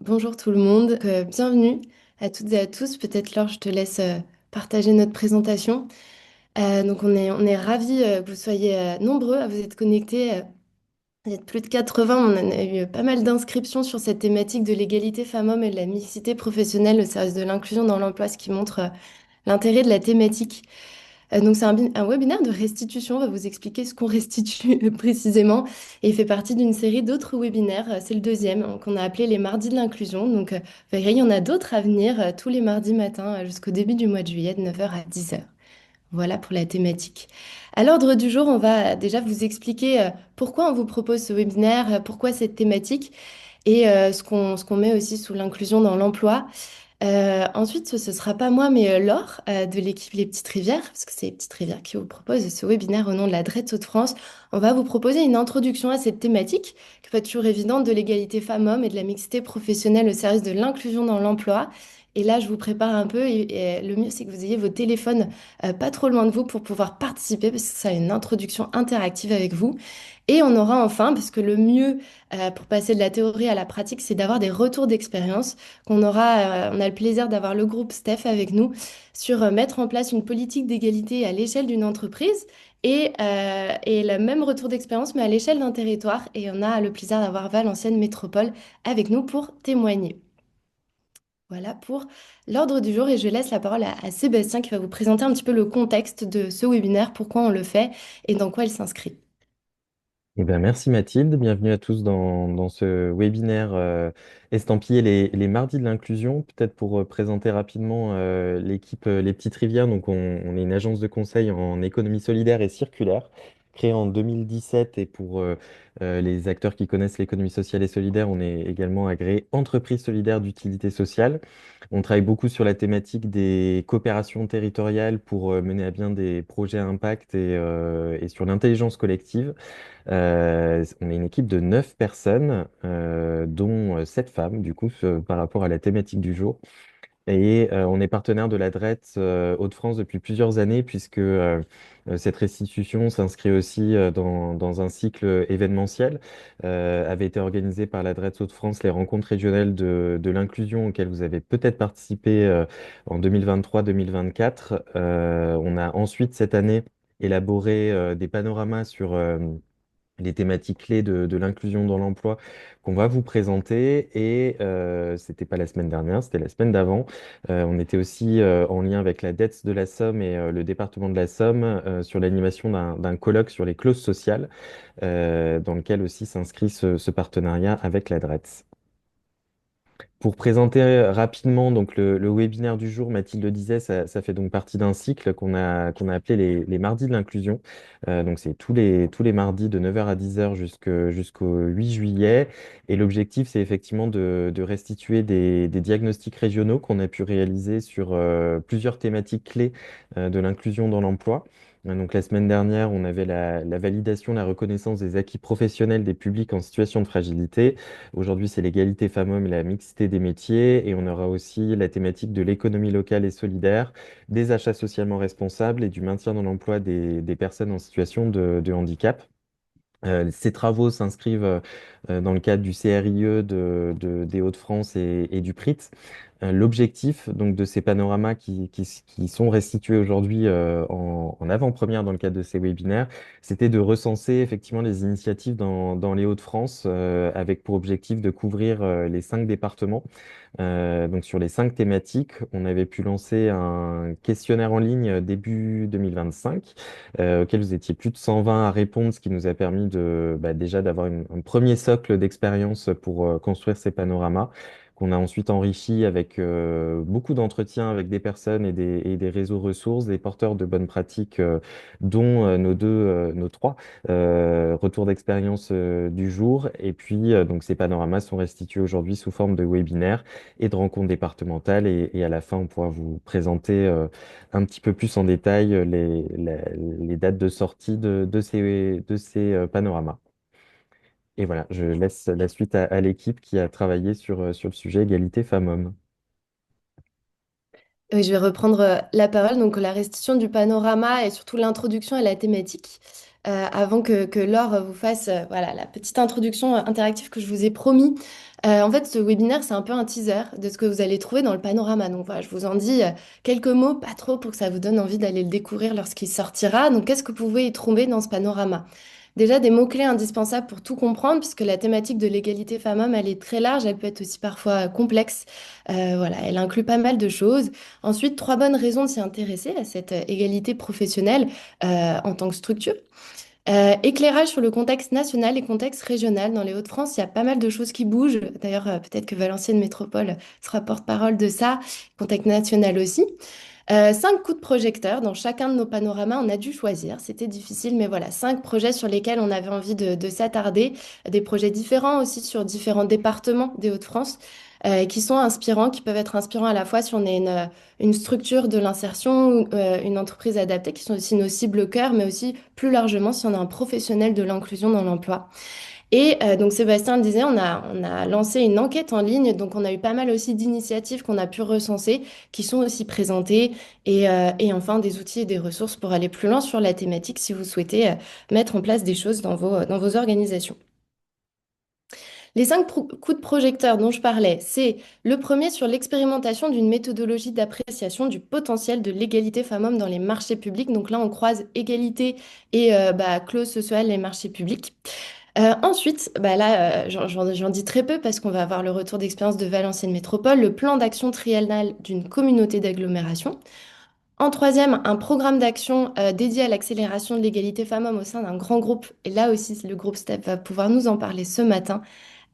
Bonjour tout le monde. Bienvenue à toutes et à tous. Peut-être Laure, je te laisse partager notre présentation. On est ravis que vous soyez nombreux à vous être connectés. Vous êtes plus de 80. On en a eu pas mal d'inscriptions sur cette thématique de l'égalité femmes-hommes et de la mixité professionnelle au service de l'inclusion dans l'emploi, ce qui montre l'intérêt de la thématique. C'est un webinaire de restitution. On va vous expliquer ce qu'on restitue précisément. Et il fait partie d'une série d'autres webinaires. C'est le deuxième qu'on a appelé les mardis de l'inclusion. Vous verrez, il y en a d'autres à venir tous les mardis matins jusqu'au début du mois de juillet, de 9 heures à 10 heures. Voilà pour la thématique. À l'ordre du jour, on va déjà vous expliquer pourquoi on vous propose ce webinaire, pourquoi cette thématique et ce qu'on met aussi sous l'inclusion dans l'emploi. Ensuite, ce ne sera pas moi, mais Laure de l'équipe Les Petites Rivières, parce que c'est Les Petites Rivières qui vous propose ce webinaire au nom de la DRETS Hauts-de-France. On va vous proposer une introduction à cette thématique, qui n'est pas toujours évidente, de l'égalité femmes-hommes et de la mixité professionnelle au service de l'inclusion dans l'emploi. Et là, je vous prépare un peu, et le mieux, c'est que vous ayez vos téléphones pas trop loin de vous pour pouvoir participer, parce que ça a une introduction interactive avec vous. Et on aura enfin, parce que le mieux pour passer de la théorie à la pratique, c'est d'avoir des retours d'expérience on a le plaisir d'avoir le groupe Steph avec nous sur mettre en place une politique d'égalité à l'échelle d'une entreprise et le même retour d'expérience, mais à l'échelle d'un territoire. Et on a le plaisir d'avoir Valenciennes Métropole avec nous pour témoigner. Voilà pour l'ordre du jour et je laisse la parole à Sébastien qui va vous présenter un petit peu le contexte de ce webinaire, pourquoi on le fait et dans quoi il s'inscrit. Eh bien, merci Mathilde, bienvenue à tous dans ce webinaire estampillé les mardis de l'inclusion. Peut-être pour présenter rapidement l'équipe Les Petites Rivières. Donc, on est une agence de conseil en économie solidaire et circulaire, créée en 2017. Et pour les acteurs qui connaissent l'économie sociale et solidaire, on est également agréé entreprise solidaire d'utilité sociale. On travaille beaucoup sur la thématique des coopérations territoriales pour mener à bien des projets à impact et sur l'intelligence collective. On est une équipe de 9 personnes, dont 7 femmes, du coup, par rapport à la thématique du jour. Et on est partenaire de la DRETS Hauts-de-France depuis plusieurs années, puisque cette restitution s'inscrit aussi dans un cycle événementiel. Avait été organisé par la DRETS Hauts-de-France les rencontres régionales de l'inclusion auxquelles vous avez peut-être participé en 2023-2024. On a ensuite cette année élaboré des panoramas sur les thématiques clés de l'inclusion dans l'emploi qu'on va vous présenter. Et c'était pas la semaine dernière, c'était la semaine d'avant. On était aussi en lien avec la DETS de la Somme et le département de la Somme sur l'animation d'un colloque sur les clauses sociales, dans lequel aussi s'inscrit ce partenariat avec la DRETS. Pour présenter rapidement donc le webinaire du jour, Mathilde le disait, ça fait donc partie d'un cycle qu'on a appelé les mardis de l'inclusion. Donc c'est tous les mardis de 9 heures à 10 heures jusqu'au 8 juillet. Et l'objectif, c'est effectivement de restituer des diagnostics régionaux qu'on a pu réaliser sur plusieurs thématiques clés de l'inclusion dans l'emploi. Donc la semaine dernière, on avait la validation, la reconnaissance des acquis professionnels des publics en situation de fragilité. Aujourd'hui, c'est l'égalité femmes-hommes et la mixité des métiers. Et on aura aussi la thématique de l'économie locale et solidaire, des achats socialement responsables et du maintien dans l'emploi des personnes en situation de handicap. Ces travaux s'inscrivent dans le cadre du CRIE des Hauts-de-France et du PRIT. L'objectif donc de ces panoramas qui sont restitués aujourd'hui en avant-première dans le cadre de ces webinaires, c'était de recenser effectivement les initiatives dans les Hauts-de-France, avec pour objectif de couvrir les 5 départements. Donc sur les 5 thématiques, on avait pu lancer un questionnaire en ligne début 2025, auquel vous étiez plus de 120 à répondre, ce qui nous a permis déjà d'avoir un premier socle d'expérience pour construire ces panoramas, qu'on a ensuite enrichi avec beaucoup d'entretiens avec des personnes et des réseaux ressources, des porteurs de bonnes pratiques, dont nos trois retours d'expérience du jour. Et puis, donc, ces panoramas sont restitués aujourd'hui sous forme de webinaires et de rencontres départementales. Et à la fin, on pourra vous présenter un petit peu plus en détail les dates de sortie de ces panoramas. Et voilà, je laisse la suite à l'équipe qui a travaillé sur le sujet égalité femmes-hommes. Oui, je vais reprendre la parole. Donc, la restitution du panorama et surtout l'introduction à la thématique. avant que Laure vous fasse voilà, la petite introduction interactive que je vous ai promis. En fait, ce webinaire, c'est un peu un teaser de ce que vous allez trouver dans le panorama. Donc voilà, je vous en dis quelques mots, pas trop, pour que ça vous donne envie d'aller le découvrir lorsqu'il sortira. Donc qu'est-ce que vous pouvez y trouver dans ce panorama? Déjà, des mots-clés indispensables pour tout comprendre, puisque la thématique de l'égalité femmes-hommes, elle est très large, elle peut être aussi parfois complexe. Voilà, elle inclut pas mal de choses. Ensuite, trois bonnes raisons de s'y intéresser à cette égalité professionnelle en tant que structure. Éclairage sur le contexte national et contexte régional. Dans les Hauts-de-France, il y a pas mal de choses qui bougent. D'ailleurs, peut-être que Valenciennes Métropole sera porte-parole de ça. Contexte national aussi. Cinq coups de projecteur dans chacun de nos panoramas, on a dû choisir. C'était difficile, mais voilà, cinq projets sur lesquels on avait envie de s'attarder. Des projets différents aussi sur différents départements des Hauts-de-France, qui sont inspirants, qui peuvent être inspirants à la fois si on est une structure de l'insertion, ou, une entreprise adaptée, qui sont aussi nos cibles cœur, mais aussi plus largement si on est un professionnel de l'inclusion dans l'emploi. Et donc Sébastien le disait, on a lancé une enquête en ligne, donc on a eu pas mal aussi d'initiatives qu'on a pu recenser, qui sont aussi présentées, et enfin des outils et des ressources pour aller plus loin sur la thématique si vous souhaitez mettre en place des choses dans vos organisations. Les coups de projecteur dont je parlais, c'est le premier sur l'expérimentation d'une méthodologie d'appréciation du potentiel de l'égalité femmes-hommes dans les marchés publics. Donc là, on croise égalité et clause sociale et marchés publics. Ensuite, bah là, j'en dis très peu parce qu'on va avoir le retour d'expérience de Valenciennes Métropole, le plan d'action triennal d'une communauté d'agglomération. En troisième, un programme d'action dédié à l'accélération de l'égalité femmes-hommes au sein d'un grand groupe. Et là aussi, le groupe STEP va pouvoir nous en parler ce matin.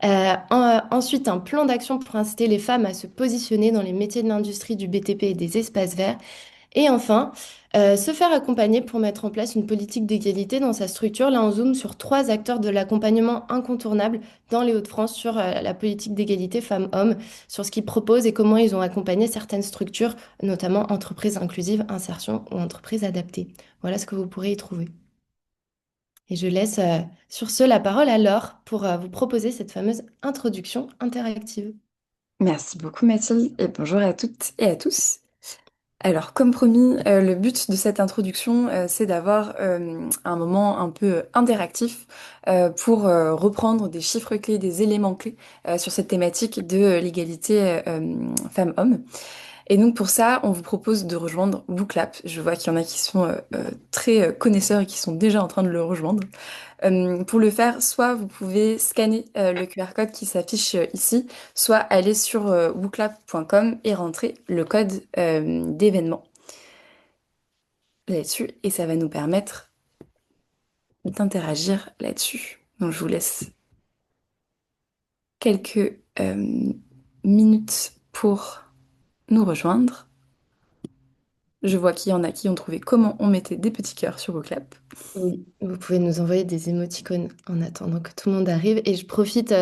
Ensuite, un plan d'action pour inciter les femmes à se positionner dans les métiers de l'industrie du BTP et des espaces verts. Et enfin, se faire accompagner pour mettre en place une politique d'égalité dans sa structure. Là, on zoome sur trois acteurs de l'accompagnement incontournable dans les Hauts-de-France sur la politique d'égalité femmes-hommes, sur ce qu'ils proposent et comment ils ont accompagné certaines structures, notamment entreprises inclusives, insertion ou entreprises adaptées. Voilà ce que vous pourrez y trouver. Et je laisse sur ce la parole à Laure pour vous proposer cette fameuse introduction interactive. Merci beaucoup Mathilde et bonjour à toutes et à tous. Alors comme promis, le but de cette introduction, c'est d'avoir un moment un peu interactif pour reprendre des chiffres clés, des éléments clés sur cette thématique de l'égalité femmes-hommes. Et donc pour ça, on vous propose de rejoindre Booklab. Je vois qu'il y en a qui sont très connaisseurs et qui sont déjà en train de le rejoindre. Pour le faire, soit vous pouvez scanner le QR code qui s'affiche ici, soit aller sur wooklab.com et rentrer le code d'événement là-dessus et ça va nous permettre d'interagir là-dessus. Donc je vous laisse quelques minutes pour nous rejoindre. Je vois qu'il y en a qui ont trouvé comment on mettait des petits cœurs sur Wooklab. Oui, vous pouvez nous envoyer des émoticônes en attendant que tout le monde arrive. Et je profite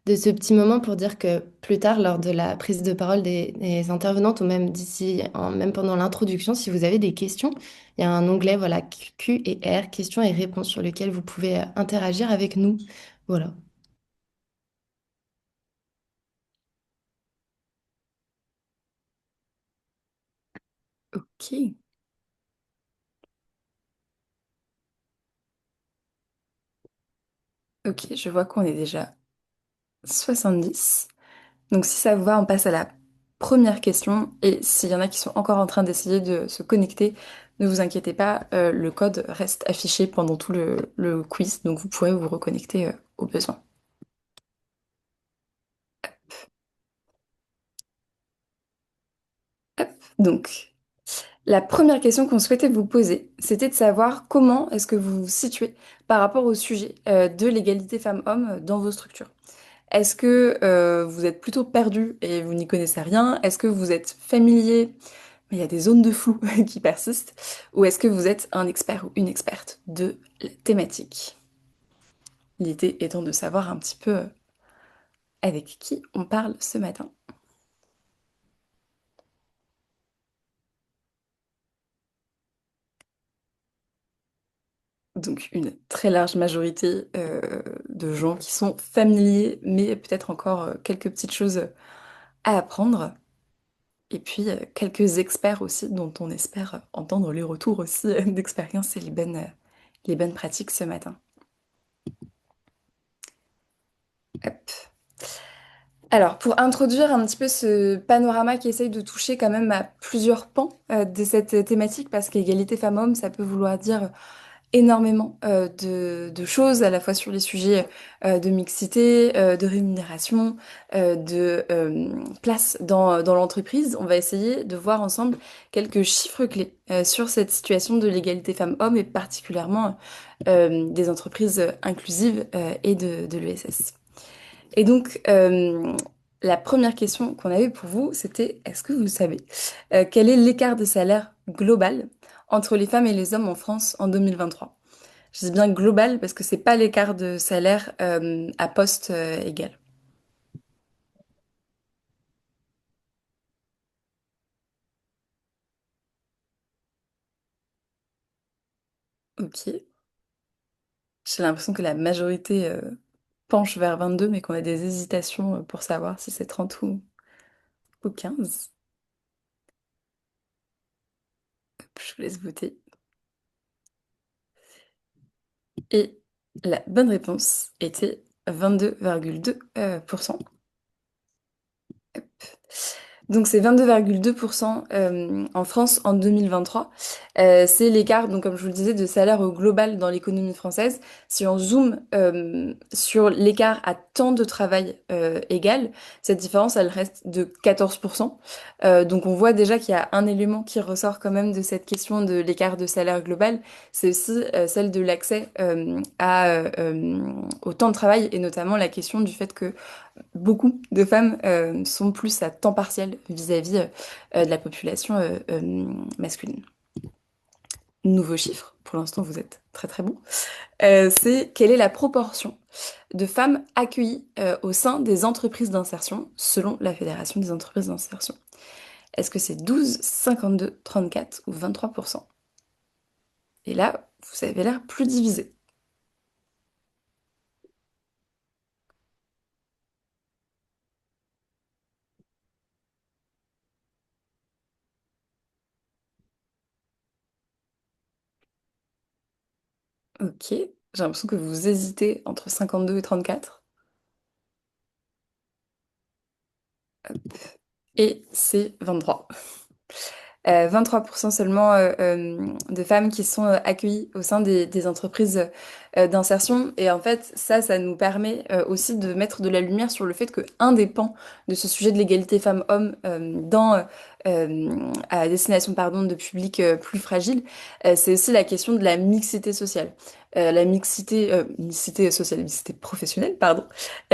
de ce petit moment pour dire que plus tard, lors de la prise de parole des intervenantes, ou même d'ici, même pendant l'introduction, si vous avez des questions, il y a un onglet, voilà, Q et R, questions et réponses, sur lequel vous pouvez interagir avec nous. Voilà. Ok, ok, je vois qu'on est déjà 70. Donc si ça vous va, on passe à la première question. Et s'il y en a qui sont encore en train d'essayer de se connecter, ne vous inquiétez pas, le code reste affiché pendant tout le quiz, donc vous pourrez vous reconnecter au besoin. Donc, la première question qu'on souhaitait vous poser, c'était de savoir comment est-ce que vous vous situez par rapport au sujet de l'égalité femmes-hommes dans vos structures. Est-ce que vous êtes plutôt perdu et vous n'y connaissez rien? Est-ce que vous êtes familier, mais il y a des zones de flou qui persistent? Ou est-ce que vous êtes un expert ou une experte de la thématique? L'idée étant de savoir un petit peu avec qui on parle ce matin. Donc une très large majorité de gens qui sont familiers, mais peut-être encore quelques petites choses à apprendre. Et puis quelques experts aussi, dont on espère entendre les retours aussi d'expérience et les bonnes les bonnes pratiques ce matin. Hop. Alors, pour introduire un petit peu ce panorama qui essaye de toucher quand même à plusieurs pans de cette thématique, parce qu'égalité femmes-hommes, ça peut vouloir dire énormément de choses, à la fois sur les sujets de mixité, de rémunération, de place dans l'entreprise. On va essayer de voir ensemble quelques chiffres clés sur cette situation de l'égalité femmes-hommes et particulièrement des entreprises inclusives et de l'ESS. Et donc, la première question qu'on avait pour vous, c'était, est-ce que vous savez quel est l'écart de salaire global entre les femmes et les hommes en France en 2023? Je dis bien global parce que c'est pas l'écart de salaire à poste égal. Ok. J'ai l'impression que la majorité penche vers 22, mais qu'on a des hésitations pour savoir si c'est 30 ou 15. Je vous laisse voter. Et la bonne réponse était 22,2%. Donc c'est 22,2% en France en 2023. C'est l'écart, donc comme je vous le disais, de salaire au global dans l'économie française. Si on zoome sur l'écart à temps de travail égal, cette différence, elle reste de 14%. Donc on voit déjà qu'il y a un élément qui ressort quand même de cette question de l'écart de salaire global, c'est aussi celle de l'accès au temps de travail et notamment la question du fait que beaucoup de femmes sont plus à temps partiel vis-à-vis de la population masculine. Nouveau chiffre, pour l'instant vous êtes très très bon, c'est quelle est la proportion de femmes accueillies au sein des entreprises d'insertion selon la Fédération des entreprises d'insertion. Est-ce que c'est 12, 52, 34 ou 23%? Et là, vous avez l'air plus divisé. Ok, j'ai l'impression que vous hésitez entre 52 et 34. Et c'est 23. 23% seulement de femmes qui sont accueillies au sein des entreprises d'insertion. Et en fait, ça nous permet aussi de mettre de la lumière sur le fait que un des pans de ce sujet de l'égalité femmes-hommes à destination pardon, de publics plus fragiles, c'est aussi la question de la mixité sociale. La mixité sociale, mixité professionnelle, pardon,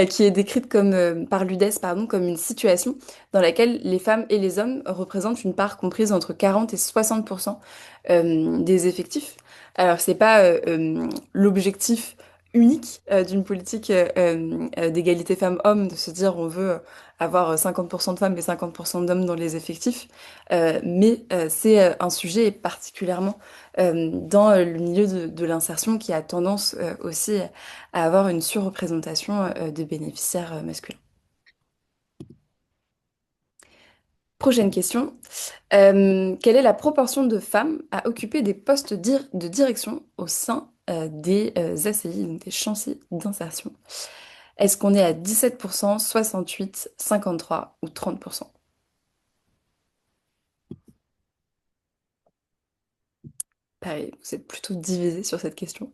qui est décrite comme, par l'UDES, pardon, comme une situation dans laquelle les femmes et les hommes représentent une part comprise entre 40 et 60% des effectifs. Alors, c'est pas l'objectif unique d'une politique d'égalité femmes-hommes, de se dire on veut avoir 50% de femmes et 50% d'hommes dans les effectifs, mais c'est un sujet particulièrement dans le milieu de l'insertion qui a tendance aussi à avoir une surreprésentation de bénéficiaires masculins. Prochaine question. Quelle est la proportion de femmes à occuper des postes de direction au sein des ACI, donc des chantiers d'insertion? Est-ce qu'on est à 17%, 68, 53 ou 30%? Pareil, vous êtes plutôt divisé sur cette question.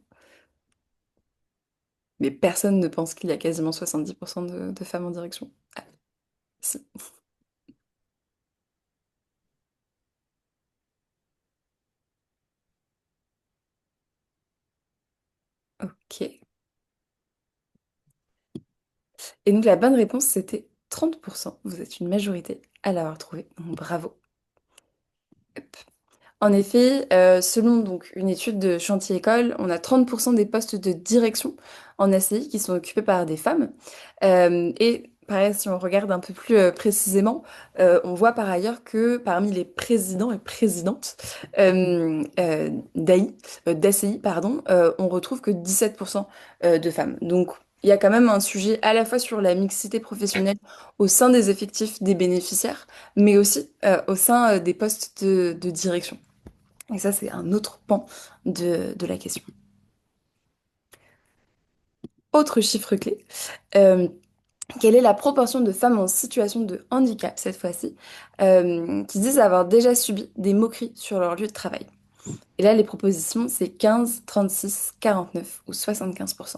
Mais personne ne pense qu'il y a quasiment 70% de femmes en direction. Ah, si. Ok. Et donc la bonne réponse, c'était 30%. Vous êtes une majorité à l'avoir trouvé. Donc, bravo. Hop. En effet, selon donc une étude de Chantier École, on a 30% des postes de direction en ACI qui sont occupés par des femmes. Et pareil, si on regarde un peu plus précisément, on voit par ailleurs que parmi les présidents et présidentes d'ACI, pardon, on retrouve que 17% de femmes. Donc il y a quand même un sujet à la fois sur la mixité professionnelle au sein des effectifs des bénéficiaires, mais aussi au sein des postes de direction. Et ça, c'est un autre pan de la question. autre chiffre clé. Euh, Quelle est la proportion de femmes en situation de handicap, cette fois-ci, qui disent avoir déjà subi des moqueries sur leur lieu de travail? Et là, les propositions, c'est 15, 36, 49 ou 75%.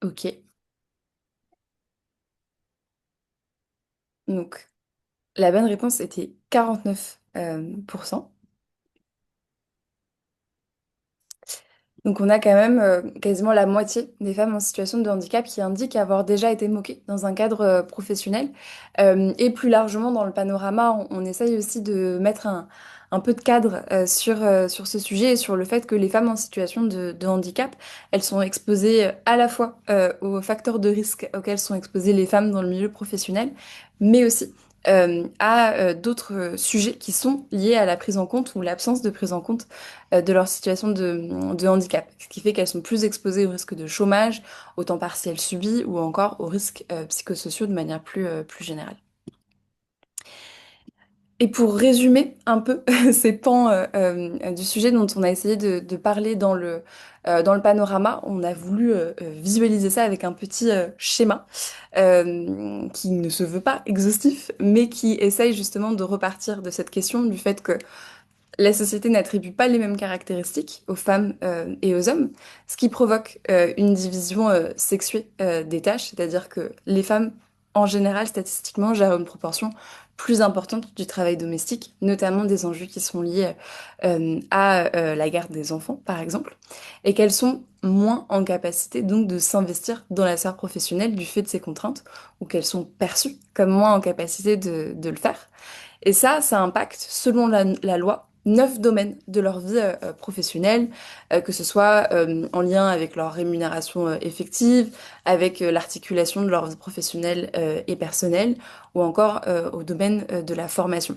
Ok, donc la bonne réponse était 49 %. Donc on a quand même quasiment la moitié des femmes en situation de handicap qui indiquent avoir déjà été moquées dans un cadre professionnel. Et plus largement dans le panorama, on essaye aussi de mettre un peu de cadre sur ce sujet et sur le fait que les femmes en situation de handicap, elles sont exposées à la fois aux facteurs de risque auxquels sont exposées les femmes dans le milieu professionnel, mais aussi à d'autres sujets qui sont liés à la prise en compte ou l'absence de prise en compte de leur situation de handicap, ce qui fait qu'elles sont plus exposées au risque de chômage, au temps partiel subi ou encore aux risques psychosociaux de manière plus générale. Et pour résumer un peu ces pans du sujet dont on a essayé de parler dans le panorama, on a voulu visualiser ça avec un petit schéma qui ne se veut pas exhaustif, mais qui essaye justement de repartir de cette question du fait que la société n'attribue pas les mêmes caractéristiques aux femmes et aux hommes, ce qui provoque une division sexuée des tâches, c'est-à-dire que les femmes, en général, statistiquement, gèrent une proportion plus importante du travail domestique, notamment des enjeux qui sont liés à la garde des enfants, par exemple, et qu'elles sont moins en capacité donc de s'investir dans la sphère professionnelle du fait de ces contraintes, ou qu'elles sont perçues comme moins en capacité de le faire. Et ça impacte, selon la loi, 9 domaines de leur vie professionnelle, que ce soit en lien avec leur rémunération effective, avec l'articulation de leur vie professionnelle et personnelle, ou encore au domaine de la formation.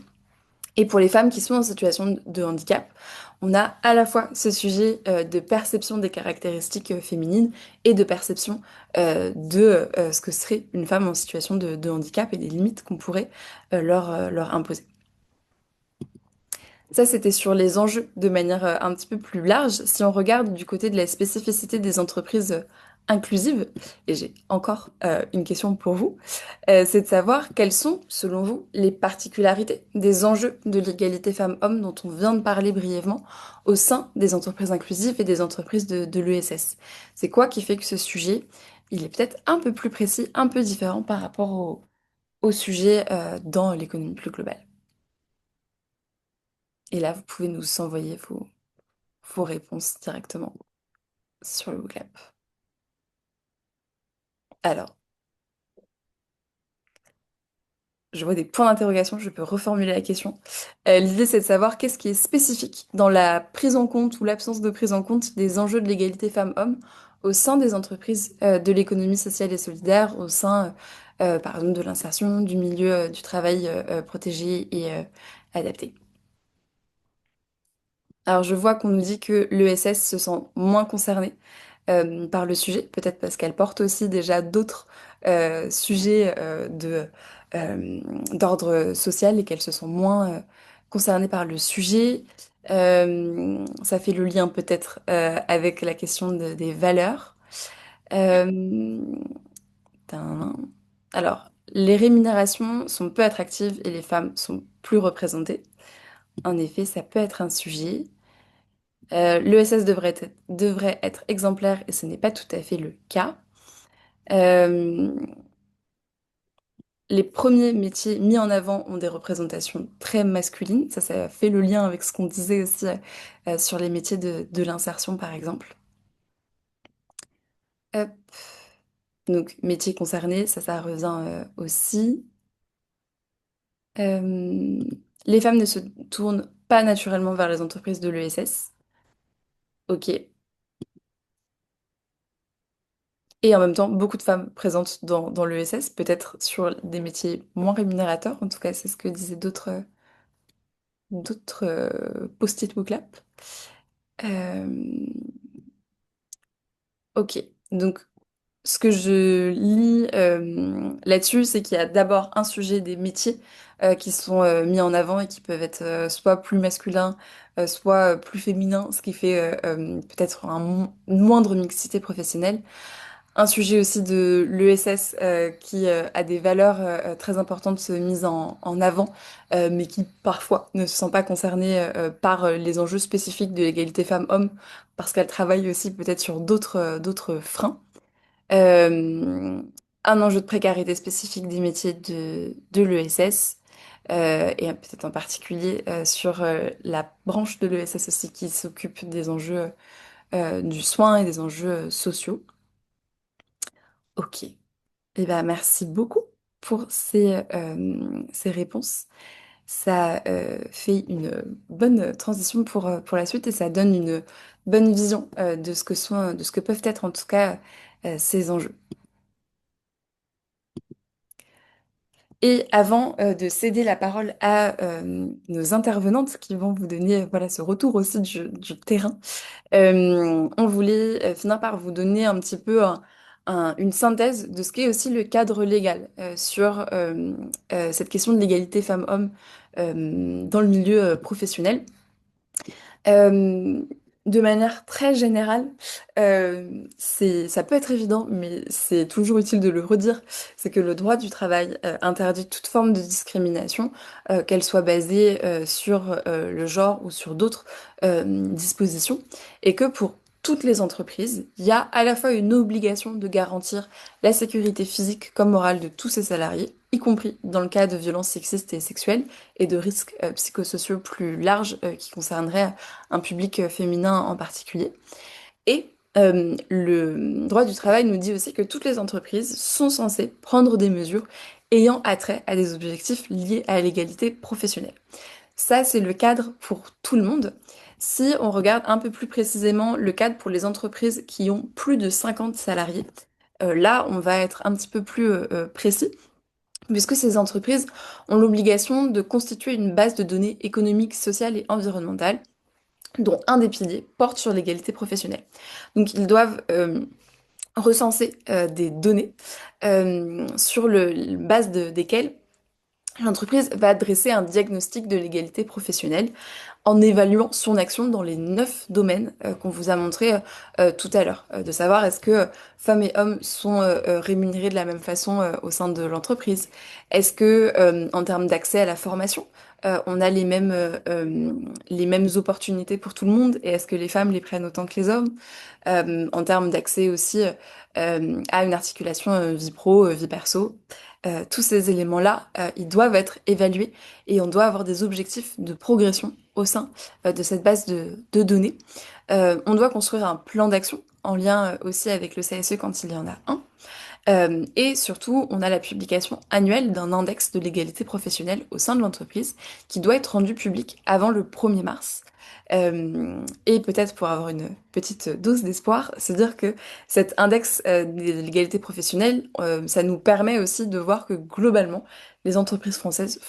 Et pour les femmes qui sont en situation de handicap, on a à la fois ce sujet de perception des caractéristiques féminines et de perception de ce que serait une femme en situation de handicap et des limites qu'on pourrait leur imposer. Ça, c'était sur les enjeux de manière un petit peu plus large. Si on regarde du côté de la spécificité des entreprises inclusives, et j'ai encore une question pour vous, c'est de savoir quelles sont, selon vous, les particularités des enjeux de l'égalité femmes-hommes dont on vient de parler brièvement au sein des entreprises inclusives et des entreprises de l'ESS. C'est quoi qui fait que ce sujet, il est peut-être un peu plus précis, un peu différent par rapport au sujet dans l'économie plus globale. Et là, vous pouvez nous envoyer vos réponses directement sur le WooClap. Alors, je vois des points d'interrogation, je peux reformuler la question. L'idée, c'est de savoir qu'est-ce qui est spécifique dans la prise en compte ou l'absence de prise en compte des enjeux de l'égalité femmes-hommes au sein des entreprises de l'économie sociale et solidaire, au sein, par exemple, de l'insertion, du milieu du travail protégé et adapté. Alors, je vois qu'on nous dit que l'ESS se sent moins concerné par le sujet, peut-être parce qu'elle porte aussi déjà d'autres sujets d'ordre social et qu'elle se sent moins concernée par le sujet. Ça fait le lien peut-être avec la question des valeurs. Euh, tin. Alors, les rémunérations sont peu attractives et les femmes sont plus représentées. En effet, ça peut être un sujet. L'ESS devrait être exemplaire et ce n'est pas tout à fait le cas. Euh, les premiers métiers mis en avant ont des représentations très masculines. Ça fait le lien avec ce qu'on disait aussi sur les métiers de l'insertion, par exemple. Hop. Donc, métiers concernés, ça revient aussi. Euh, les femmes ne se tournent pas naturellement vers les entreprises de l'ESS. Ok. Et en même temps, beaucoup de femmes présentes dans l'ESS, peut-être sur des métiers moins rémunérateurs. En tout cas, c'est ce que disaient d'autres post-it WooClap. Euh, ok, donc Ce que je lis là-dessus, c'est qu'il y a d'abord un sujet des métiers qui sont mis en avant et qui peuvent être soit plus masculins, soit plus féminins, ce qui fait peut-être une moindre mixité professionnelle. Un sujet aussi de l'ESS qui a des valeurs très importantes mises en avant, mais qui parfois ne se sent pas concernée par les enjeux spécifiques de l'égalité femmes-hommes, parce qu'elle travaille aussi peut-être sur d'autres freins. Euh, un enjeu de précarité spécifique des métiers de l'ESS, et peut-être en particulier sur la branche de l'ESS aussi qui s'occupe des enjeux du soin et des enjeux sociaux. Ok. Eh ben, merci beaucoup pour ces réponses. Ça fait une bonne transition pour la suite et ça donne une bonne vision de ce que peuvent être en tout cas ces enjeux. Et avant de céder la parole à nos intervenantes qui vont vous donner voilà, ce retour aussi du terrain, on voulait finir par vous donner un petit peu une synthèse de ce qu'est aussi le cadre légal sur cette question de l'égalité femmes-hommes dans le milieu professionnel. Euh, de manière très générale, ça peut être évident, mais c'est toujours utile de le redire, c'est que le droit du travail interdit toute forme de discrimination, qu'elle soit basée sur le genre ou sur d'autres dispositions, et que pour toutes les entreprises, il y a à la fois une obligation de garantir la sécurité physique comme morale de tous ses salariés, y compris dans le cas de violences sexistes et sexuelles, et de risques psychosociaux plus larges qui concerneraient un public féminin en particulier. Et le droit du travail nous dit aussi que toutes les entreprises sont censées prendre des mesures ayant attrait à des objectifs liés à l'égalité professionnelle. Ça, c'est le cadre pour tout le monde. Si on regarde un peu plus précisément le cadre pour les entreprises qui ont plus de 50 salariés, là, on va être un petit peu plus précis puisque ces entreprises ont l'obligation de constituer une base de données économiques, sociales et environnementales, dont un des piliers porte sur l'égalité professionnelle. Donc ils doivent recenser des données sur base desquelles l'entreprise va dresser un diagnostic de l'égalité professionnelle en évaluant son action dans les 9 domaines qu'on vous a montrés tout à l'heure. De savoir est-ce que femmes et hommes sont rémunérés de la même façon au sein de l'entreprise? Est-ce que en termes d'accès à la formation, on a les mêmes opportunités pour tout le monde? Et est-ce que les femmes les prennent autant que les hommes? En termes d'accès aussi à une articulation vie pro, vie perso. Tous ces éléments-là, ils doivent être évalués et on doit avoir des objectifs de progression au sein de cette base de données. On doit construire un plan d'action en lien aussi avec le CSE quand il y en a un. Et surtout, on a la publication annuelle d'un index de l'égalité professionnelle au sein de l'entreprise qui doit être rendu public avant le 1er mars. Et peut-être pour avoir une petite dose d'espoir, se dire que cet index de l'égalité professionnelle, ça nous permet aussi de voir que globalement, les entreprises françaises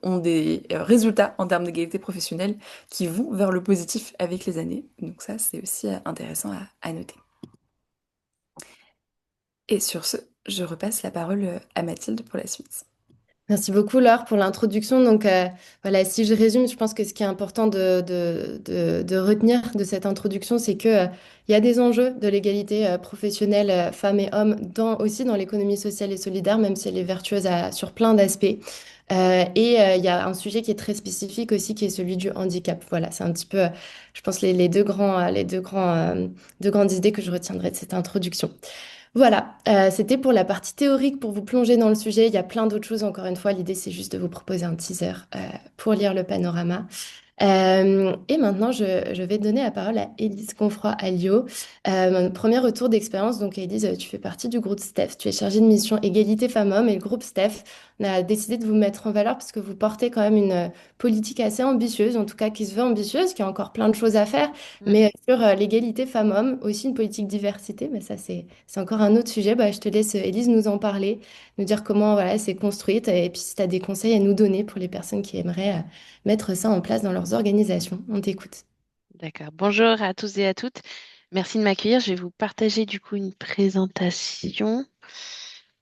ont des résultats en termes d'égalité professionnelle qui vont vers le positif avec les années. Donc ça, c'est aussi intéressant à noter. Et sur ce, je repasse la parole à Mathilde pour la suite. Merci beaucoup, Laure, pour l'introduction. Donc, voilà, si je résume, je pense que ce qui est important de retenir de cette introduction, c'est que, il y a des enjeux de l'égalité professionnelle femmes et hommes aussi dans l'économie sociale et solidaire, même si elle est vertueuse sur plein d'aspects. Il y a un sujet qui est très spécifique aussi, qui est celui du handicap. Voilà, c'est un petit peu, je pense, deux grandes idées que je retiendrai de cette introduction. Voilà, c'était pour la partie théorique, pour vous plonger dans le sujet. Il y a plein d'autres choses, encore une fois. L'idée, c'est juste de vous proposer un teaser pour lire le panorama. Et maintenant, je vais donner la parole à Élise Confroy-Alliot. Mon premier retour d'expérience. Donc, Élise, tu fais partie du groupe STEF. Tu es chargée de mission égalité femmes-hommes. Et le groupe STEF, on a décidé de vous mettre en valeur parce que vous portez quand même une politique assez ambitieuse, en tout cas qui se veut ambitieuse, qui a encore plein de choses à faire. Mais sur l'égalité femmes-hommes, aussi une politique diversité. Mais ça, c'est encore un autre sujet. Bah, je te laisse, Élise, nous en parler, nous dire comment voilà, c'est construite. Et puis, si tu as des conseils à nous donner pour les personnes qui aimeraient mettre ça en place dans leurs organisations. On t'écoute. D'accord. Bonjour à tous et à toutes. Merci de m'accueillir. Je vais vous partager du coup une présentation.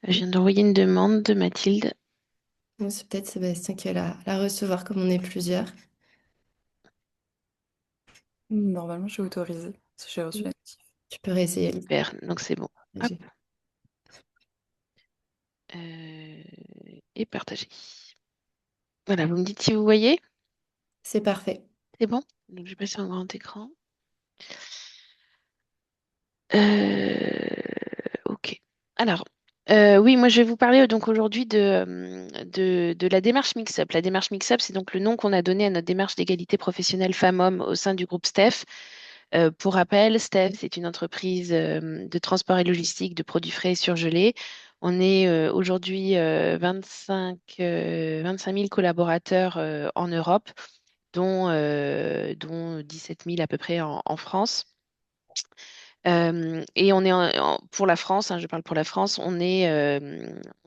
Je viens d'envoyer une demande de Mathilde. Bon, c'est peut-être Sébastien qui va la recevoir comme on est plusieurs. Normalement, je suis autorisée, si j'ai reçu la notif. Tu peux réessayer. Super, donc c'est bon. Hop, J'ai- euh, et partager. Voilà, vous me dites si vous voyez. C'est parfait. C'est bon? Donc je vais passer en grand écran. Ok. Alors, oui, moi je vais vous parler donc aujourd'hui de la démarche Mix-Up. La démarche Mix-Up, c'est donc le nom qu'on a donné à notre démarche d'égalité professionnelle femmes-hommes au sein du groupe STEF. Pour rappel, STEF, c'est une entreprise de transport et logistique de produits frais et surgelés. On est aujourd'hui 25 000 collaborateurs en Europe, dont 17 000 à peu près en France. Et on est pour la France, hein, je parle pour la France, on est, euh,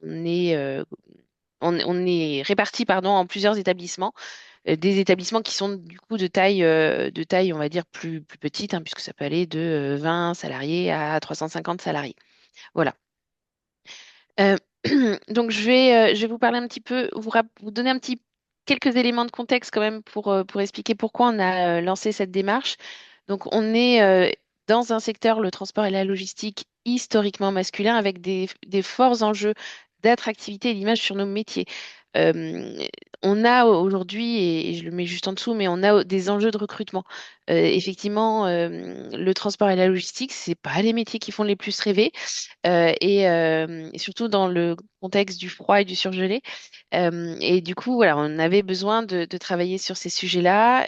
on est répartis pardon, en plusieurs établissements, des établissements qui sont du coup de taille on va dire plus petite, hein, puisque ça peut aller de 20 salariés à 350 salariés. Voilà. Euh, donc je vais vous parler un petit peu, vous donner un petit quelques éléments de contexte quand même pour expliquer pourquoi on a lancé cette démarche. Donc on est dans un secteur, le transport et la logistique, historiquement masculin, avec des forts enjeux d'attractivité et d'image sur nos métiers. Euh, on a aujourd'hui, et je le mets juste en dessous, mais on a des enjeux de recrutement. Effectivement, le transport et la logistique, c'est pas les métiers qui font les plus rêver. Et surtout dans le contexte du froid et du surgelé. Et du coup, voilà, on avait besoin de travailler sur ces sujets-là.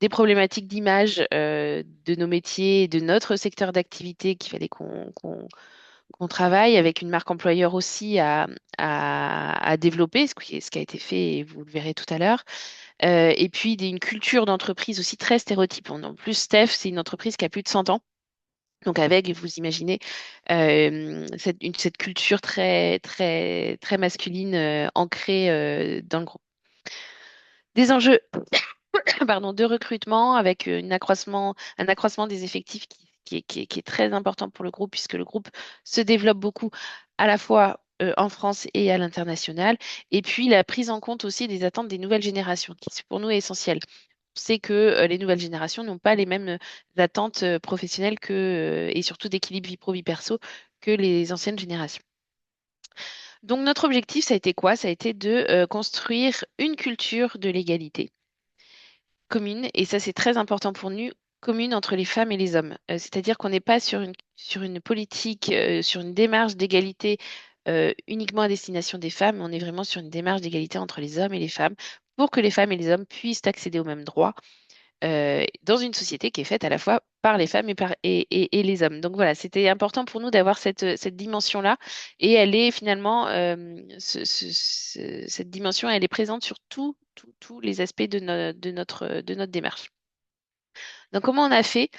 Des problématiques d'image de nos métiers, de notre secteur d'activité qu'il fallait qu'on travaille avec une marque employeur aussi à développer, ce qui a été fait et vous le verrez tout à l'heure. Et puis une culture d'entreprise aussi très stéréotype. En plus, Steph, c'est une entreprise qui a plus de 100 ans. Donc avec, vous imaginez, cette culture très, très, très masculine ancrée dans le groupe. Des enjeux pardon, de recrutement avec un accroissement des effectifs qui est très important pour le groupe puisque le groupe se développe beaucoup à la fois en France et à l'international. Et puis la prise en compte aussi des attentes des nouvelles générations, qui pour nous est essentielle. On sait que les nouvelles générations n'ont pas les mêmes attentes professionnelles et surtout d'équilibre vie pro-vie perso que les anciennes générations. Donc notre objectif, ça a été quoi? Ça a été de construire une culture de l'égalité commune, et ça c'est très important pour nous, commune entre les femmes et les hommes. C'est-à-dire qu'on n'est pas sur une politique, sur une démarche d'égalité uniquement à destination des femmes, on est vraiment sur une démarche d'égalité entre les hommes et les femmes pour que les femmes et les hommes puissent accéder aux mêmes droits dans une société qui est faite à la fois par les femmes et les hommes. Donc voilà, c'était important pour nous d'avoir cette dimension-là. Et elle est finalement, cette dimension, elle est présente sur tous les aspects de notre démarche. Donc comment on a fait?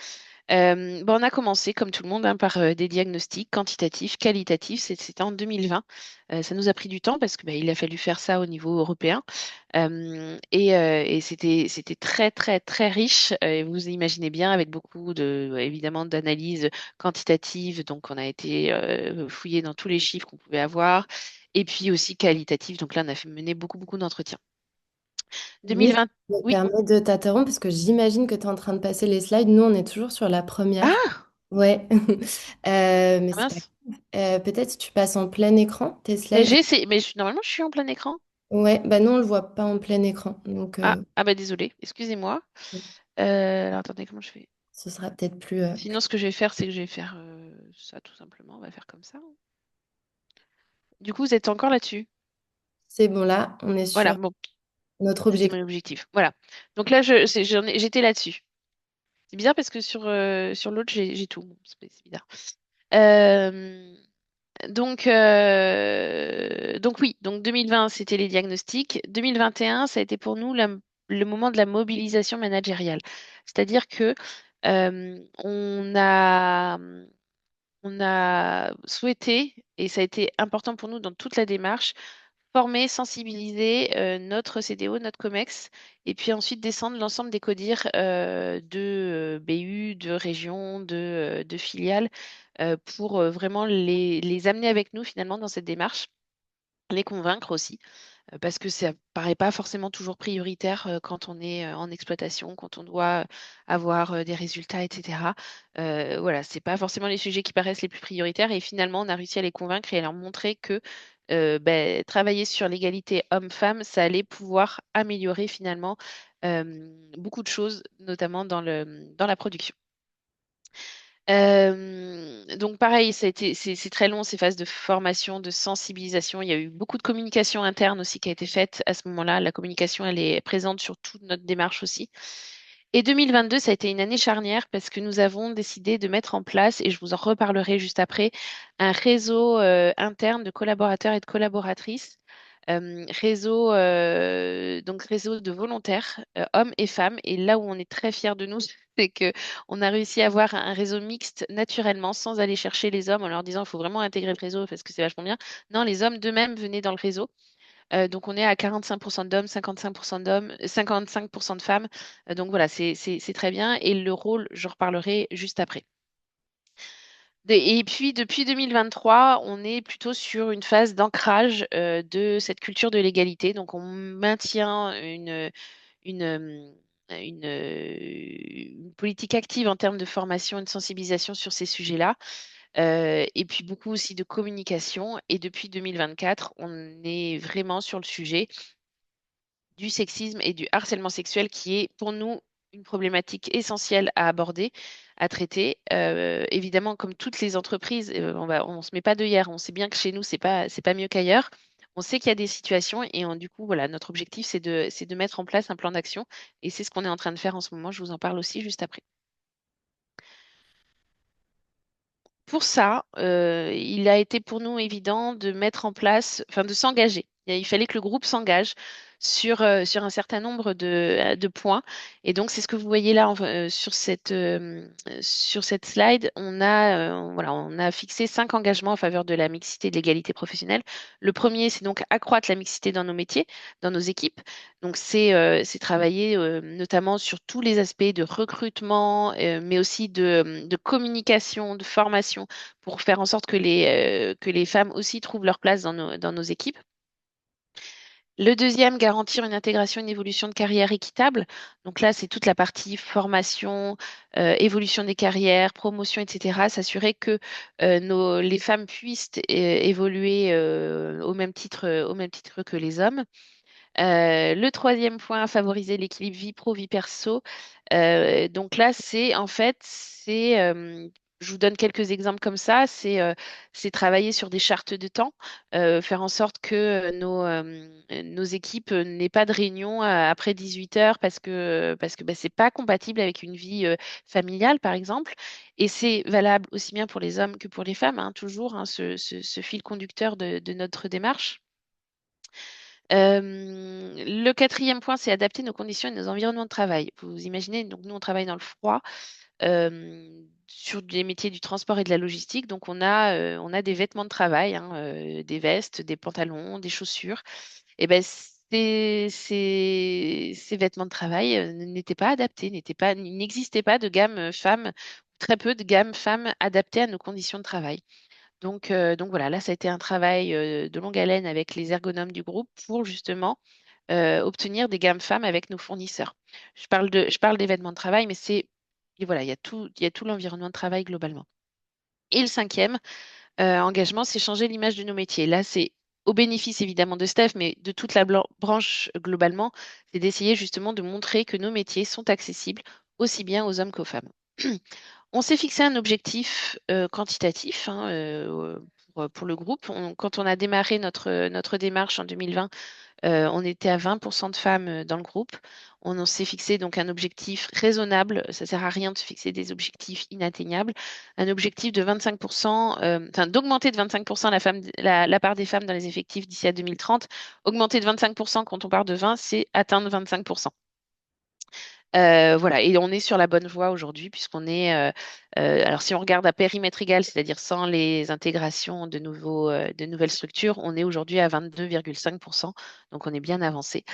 On a commencé, comme tout le monde, hein, par des diagnostics quantitatifs, qualitatifs. C'était en 2020. Ça nous a pris du temps parce que, il a fallu faire ça au niveau européen. Et c'était très, très, très riche. Et vous imaginez bien, avec beaucoup évidemment, d'analyses quantitatives. Donc, on a été fouillé dans tous les chiffres qu'on pouvait avoir. Et puis aussi qualitatifs. Donc là, on a fait mener beaucoup, beaucoup d'entretiens. Louise, 2020. je me Oui. permets de t'interrompre parce que j'imagine que tu es en train de passer les slides. Nous, on est toujours sur la première. Ah, Ouais. Mais c'est pas mince. grave. Peut-être tu passes en plein écran tes Mais slides. j'ai essayé. Mais normalement, je suis en plein écran. Ouais, bah non, on le voit pas en plein écran. Donc, Désolé, excusez-moi. Alors attendez, comment je fais? ce sera peut-être plus Sinon, ce que je vais faire, c'est que je vais faire ça tout simplement. On va faire comme ça. Du coup, vous êtes encore là-dessus. C'est bon, là, on est Voilà, sur bon, notre c'était objectif. mon objectif. Voilà. Donc là, j'étais là-dessus. C'est bizarre parce que sur l'autre, j'ai tout. Bon, c'est bizarre. Euh, donc oui, donc 2020, c'était les diagnostics. 2021, ça a été pour nous le moment de la mobilisation managériale. C'est-à-dire que on a souhaité, et ça a été important pour nous dans toute la démarche, former, sensibiliser notre CDO, notre COMEX, et puis ensuite descendre l'ensemble des CODIR de BU, de régions, de filiales, pour vraiment les amener avec nous finalement dans cette démarche, les convaincre aussi parce que ça paraît pas forcément toujours prioritaire quand on est en exploitation, quand on doit avoir des résultats, etc. Voilà, c'est pas forcément les sujets qui paraissent les plus prioritaires et finalement on a réussi à les convaincre et à leur montrer que travailler sur l'égalité homme-femme, ça allait pouvoir améliorer finalement beaucoup de choses, notamment dans la production. Donc pareil, c'est très long ces phases de formation, de sensibilisation. Il y a eu beaucoup de communication interne aussi qui a été faite à ce moment-là. La communication, elle est présente sur toute notre démarche aussi. Et 2022, ça a été une année charnière parce que nous avons décidé de mettre en place, et je vous en reparlerai juste après, un réseau interne de collaborateurs et de collaboratrices. Donc réseau de volontaires, hommes et femmes. Et là où on est très fiers de nous, c'est que on a réussi à avoir un réseau mixte naturellement, sans aller chercher les hommes en leur disant il faut vraiment intégrer le réseau parce que c'est vachement bien. Non, les hommes d'eux-mêmes venaient dans le réseau. Donc on est à 45% d'hommes, 55% de femmes. Donc voilà, c'est très bien. Et le rôle, je reparlerai juste après. Et puis depuis 2023, on est plutôt sur une phase d'ancrage de cette culture de l'égalité. Donc on maintient une politique active en termes de formation et de sensibilisation sur ces sujets-là. Et puis beaucoup aussi de communication. Et depuis 2024, on est vraiment sur le sujet du sexisme et du harcèlement sexuel qui est pour nous une problématique essentielle à aborder, à traiter. Évidemment, comme toutes les entreprises, on se met pas d'œillères. On sait bien que chez nous, c'est pas mieux qu'ailleurs. On sait qu'il y a des situations et du coup, voilà, notre objectif, c'est de mettre en place un plan d'action et c'est ce qu'on est en train de faire en ce moment. Je vous en parle aussi juste après. Pour ça, il a été pour nous évident de mettre en place, enfin de s'engager. Il fallait que le groupe s'engage sur un certain nombre de points. Et donc, c'est ce que vous voyez là sur cette slide. Voilà, on a fixé 5 engagements en faveur de la mixité et de l'égalité professionnelle. Le premier, c'est donc accroître la mixité dans nos métiers, dans nos équipes. Donc, c'est travailler notamment sur tous les aspects de recrutement, mais aussi de communication, de formation, pour faire en sorte que les femmes aussi trouvent leur place dans nos équipes. Le deuxième, garantir une intégration, une évolution de carrière équitable. Donc là, c'est toute la partie formation, évolution des carrières, promotion, etc. S'assurer que les femmes puissent évoluer au même titre que les hommes. Le troisième point, favoriser l'équilibre vie pro, vie perso. Donc là, je vous donne quelques exemples comme ça. C'est travailler sur des chartes de temps, faire en sorte que nos équipes n'aient pas de réunion après 18 heures parce que c'est pas compatible avec une vie familiale, par exemple. Et c'est valable aussi bien pour les hommes que pour les femmes, hein, toujours, hein, ce fil conducteur de notre démarche. Le quatrième point, c'est adapter nos conditions et nos environnements de travail. Vous imaginez, donc nous, on travaille dans le froid, sur des métiers du transport et de la logistique. Donc, on a des vêtements de travail, hein, des vestes, des pantalons, des chaussures. Et ben, ces vêtements de travail n'étaient pas adaptés, il n'existait pas de gamme femme, très peu de gamme femme adaptée à nos conditions de travail. Donc voilà, là, ça a été un travail de longue haleine avec les ergonomes du groupe pour justement obtenir des gammes femmes avec nos fournisseurs. Je parle d'événements de travail, mais et voilà, il y a tout l'environnement de travail globalement. Et le cinquième engagement, c'est changer l'image de nos métiers. Là, c'est au bénéfice évidemment de Steph, mais de toute la branche globalement, c'est d'essayer justement de montrer que nos métiers sont accessibles aussi bien aux hommes qu'aux femmes. On s'est fixé un objectif quantitatif, hein, pour le groupe. Quand on a démarré notre démarche en 2020, on était à 20% de femmes dans le groupe. On s'est fixé donc un objectif raisonnable. Ça sert à rien de se fixer des objectifs inatteignables. Un objectif de 25%, enfin d'augmenter de 25% la part des femmes dans les effectifs d'ici à 2030. Augmenter de 25% quand on part de 20, c'est atteindre 25%. Voilà, et on est sur la bonne voie aujourd'hui, puisqu'on est, alors si on regarde à périmètre égal, c'est-à-dire sans les intégrations de nouvelles structures, on est aujourd'hui à 22,5%, donc on est bien avancé.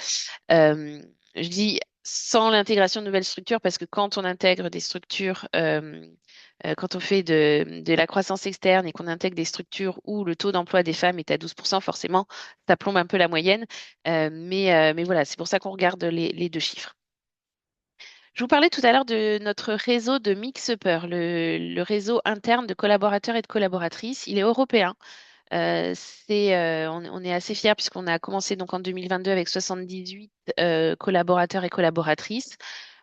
Euh, je dis sans l'intégration de nouvelles structures parce que quand on intègre des structures, quand on fait de la croissance externe et qu'on intègre des structures où le taux d'emploi des femmes est à 12%, forcément, ça plombe un peu la moyenne. Mais voilà, c'est pour ça qu'on regarde les deux chiffres. Je vous parlais tout à l'heure de notre réseau de Mixupper, le réseau interne de collaborateurs et de collaboratrices. Il est européen. On est assez fiers puisqu'on a commencé donc en 2022 avec 78 collaborateurs et collaboratrices.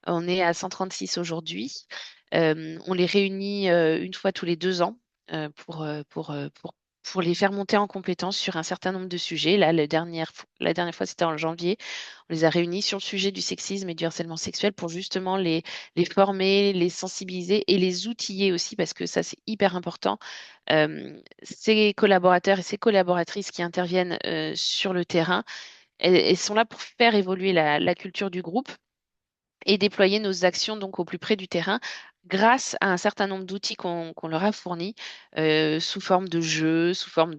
On est à 136 aujourd'hui. On les réunit une fois tous les 2 ans pour les faire monter en compétence sur un certain nombre de sujets. Là, la dernière fois, c'était en janvier. On les a réunis sur le sujet du sexisme et du harcèlement sexuel pour justement les former, les sensibiliser et les outiller aussi, parce que ça, c'est hyper important. Ces collaborateurs et ces collaboratrices qui interviennent sur le terrain, elles sont là pour faire évoluer la culture du groupe et déployer nos actions donc au plus près du terrain grâce à un certain nombre d'outils qu'on leur a fournis sous forme de jeux, sous forme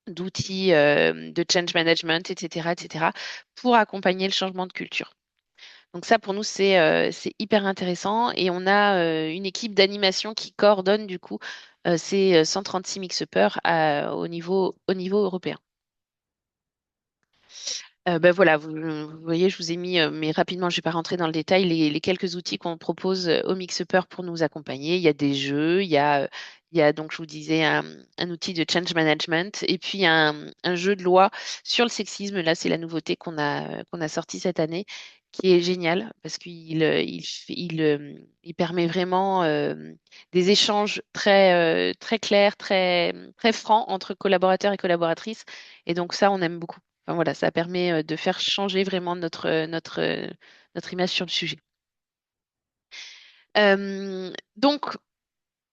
d'outils de change management, etc., etc., pour accompagner le changement de culture. Donc ça, pour nous, c'est hyper intéressant et on a une équipe d'animation qui coordonne du coup ces 136 mix-uppers au niveau européen. Ben voilà, vous voyez, je vous ai mis, mais rapidement, je ne vais pas rentrer dans le détail, les quelques outils qu'on propose au Mixupper pour nous accompagner. Il y a des jeux, il y a donc, je vous disais, un outil de change management et puis un jeu de loi sur le sexisme. Là, c'est la nouveauté qu'on a sorti cette année, qui est génial parce il permet vraiment des échanges très clairs, très francs entre collaborateurs et collaboratrices. Et donc ça, on aime beaucoup. Enfin, voilà, ça permet de faire changer vraiment notre image sur le sujet. Donc,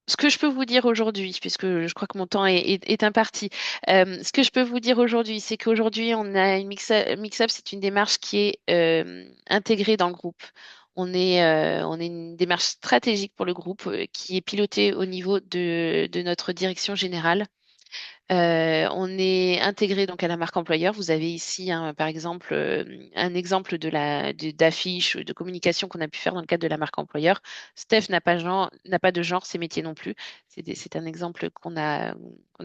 ce que je peux vous dire aujourd'hui, puisque je crois que mon temps est imparti, ce que je peux vous dire aujourd'hui, c'est qu'aujourd'hui, on a une mix-up, c'est une démarche qui est intégrée dans le groupe. On est une démarche stratégique pour le groupe qui est pilotée au niveau de notre direction générale. On est intégré donc à la marque employeur. Vous avez ici, par exemple, un exemple d'affiche, de communication qu'on a pu faire dans le cadre de la marque employeur. Steph n'a pas de genre, ses métiers non plus. C'est un exemple qu'on a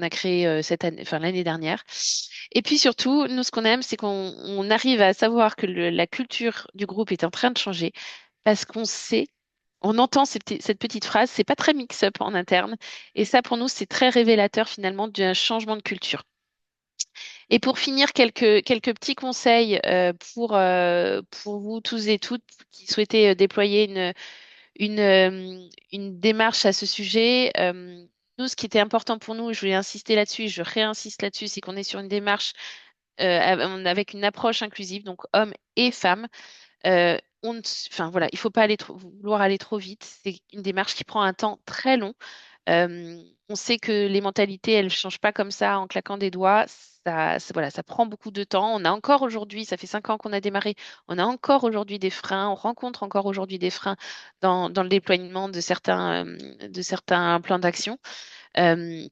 créé cette année, enfin l'année dernière. Et puis surtout, nous, ce qu'on aime, c'est qu'on arrive à savoir que la culture du groupe est en train de changer parce qu'on sait, on entend cette petite phrase, c'est pas très mix-up en interne. Et ça, pour nous, c'est très révélateur finalement d'un changement de culture. Et pour finir, quelques petits conseils pour vous tous et toutes qui souhaitez déployer une démarche à ce sujet. Nous, ce qui était important pour nous, je voulais insister là-dessus, et je réinsiste là-dessus, c'est qu'on est sur une démarche avec une approche inclusive, donc hommes et femmes. Enfin voilà, il faut pas vouloir aller trop vite. C'est une démarche qui prend un temps très long. On sait que les mentalités, elles ne changent pas comme ça en claquant des doigts. Voilà, ça prend beaucoup de temps. On a encore aujourd'hui, ça fait 5 ans qu'on a démarré, on a encore aujourd'hui des freins, on rencontre encore aujourd'hui des freins dans le déploiement de certains plans d'action. Euh,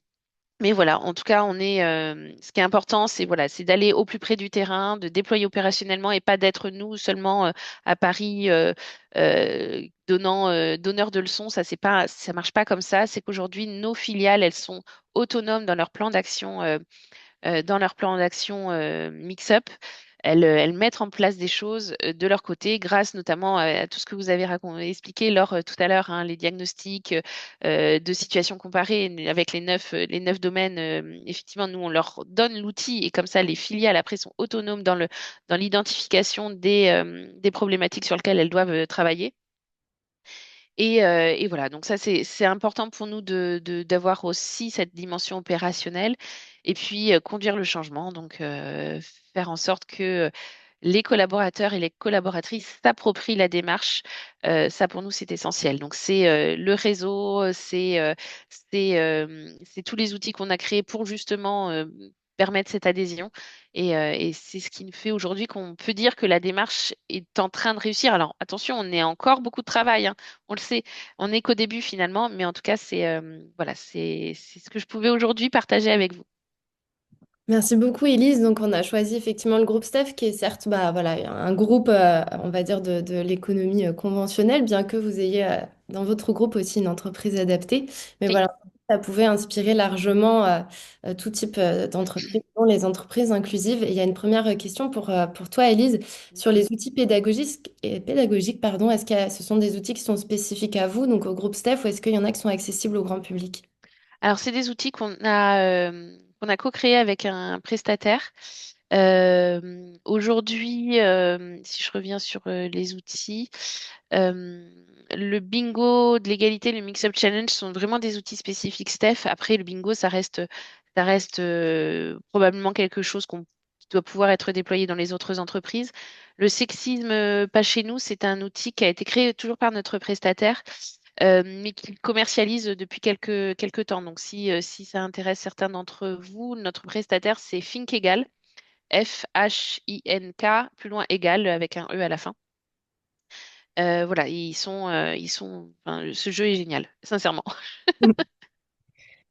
mais voilà, en tout cas, ce qui est important, c'est voilà, c'est d'aller au plus près du terrain, de déployer opérationnellement et pas d'être nous seulement à Paris donneurs de leçons. Ça marche pas comme ça. C'est qu'aujourd'hui, nos filiales, elles sont autonomes dans leur plan d'action mix-up. Elles mettent en place des choses de leur côté, grâce notamment à tout ce que vous avez expliqué lors tout à l'heure, hein, les diagnostics de situations comparées avec les neuf domaines. Effectivement, nous, on leur donne l'outil et comme ça, les filiales après sont autonomes dans l'identification des problématiques sur lesquelles elles doivent travailler. Et voilà, donc ça, c'est important pour nous d'avoir aussi cette dimension opérationnelle et puis conduire le changement, donc faire en sorte que les collaborateurs et les collaboratrices s'approprient la démarche. Ça, pour nous, c'est essentiel. Donc, c'est le réseau, c'est tous les outils qu'on a créés pour justement permettre cette adhésion. Et c'est ce qui nous fait aujourd'hui qu'on peut dire que la démarche est en train de réussir. Alors attention, on est encore beaucoup de travail, hein, on le sait, on n'est qu'au début finalement, mais en tout cas, voilà, c'est ce que je pouvais aujourd'hui partager avec vous. Merci beaucoup, Elise. Donc, on a choisi effectivement le groupe Steph, qui est certes bah, voilà, un groupe, on va dire, de l'économie conventionnelle, bien que vous ayez dans votre groupe aussi une entreprise adaptée. Mais Oui. voilà, ça pouvait inspirer largement tout type d'entreprise, dont les entreprises inclusives. Et il y a une première question pour toi, Elise, sur les outils pédagogiques, pardon. Est-ce que ce sont des outils qui sont spécifiques à vous, donc au groupe Steph, ou est-ce qu'il y en a qui sont accessibles au grand public? Alors, c'est des outils qu'on a co-créés avec un prestataire. Aujourd'hui, si je reviens sur les outils, euh, le bingo de l'égalité, le Mix-Up Challenge sont vraiment des outils spécifiques Steph. Après, le bingo, ça reste probablement quelque chose qui doit pouvoir être déployé dans les autres entreprises. Le sexisme, pas chez nous, c'est un outil qui a été créé toujours par notre prestataire, mais qu'il commercialise depuis quelques temps. Donc, si ça intéresse certains d'entre vous, notre prestataire, c'est Finkegal. Fhink, plus loin égal, avec un E à la fin. Voilà, enfin, ce jeu est génial, sincèrement.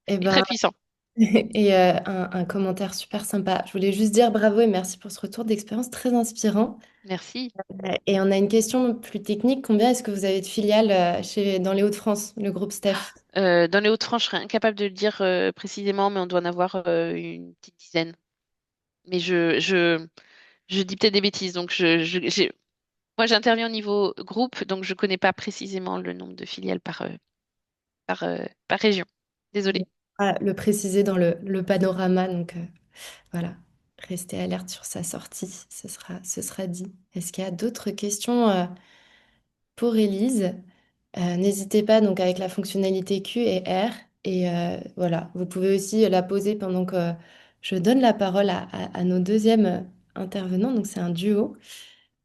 Eh Il est très ben, puissant. et un commentaire super sympa. Je voulais juste dire bravo et merci pour ce retour d'expérience très inspirant. Merci. Et on a une question plus technique. Combien est-ce que vous avez de filiales dans les Hauts-de-France, le groupe Steph? Dans les Hauts-de-France, je serais incapable de le dire précisément, mais on doit en avoir une petite dizaine. Mais je dis peut-être des bêtises. Donc, moi, j'interviens au niveau groupe, donc je ne connais pas précisément le nombre de filiales par région. Désolée. Ah, le préciser dans le panorama. Donc voilà, restez alerte sur sa sortie. Ce sera dit. Est-ce qu'il y a d'autres questions pour Élise? N'hésitez pas donc avec la fonctionnalité Q et R. Et voilà, vous pouvez aussi la poser pendant que je donne la parole à nos deuxièmes intervenants. Donc c'est un duo.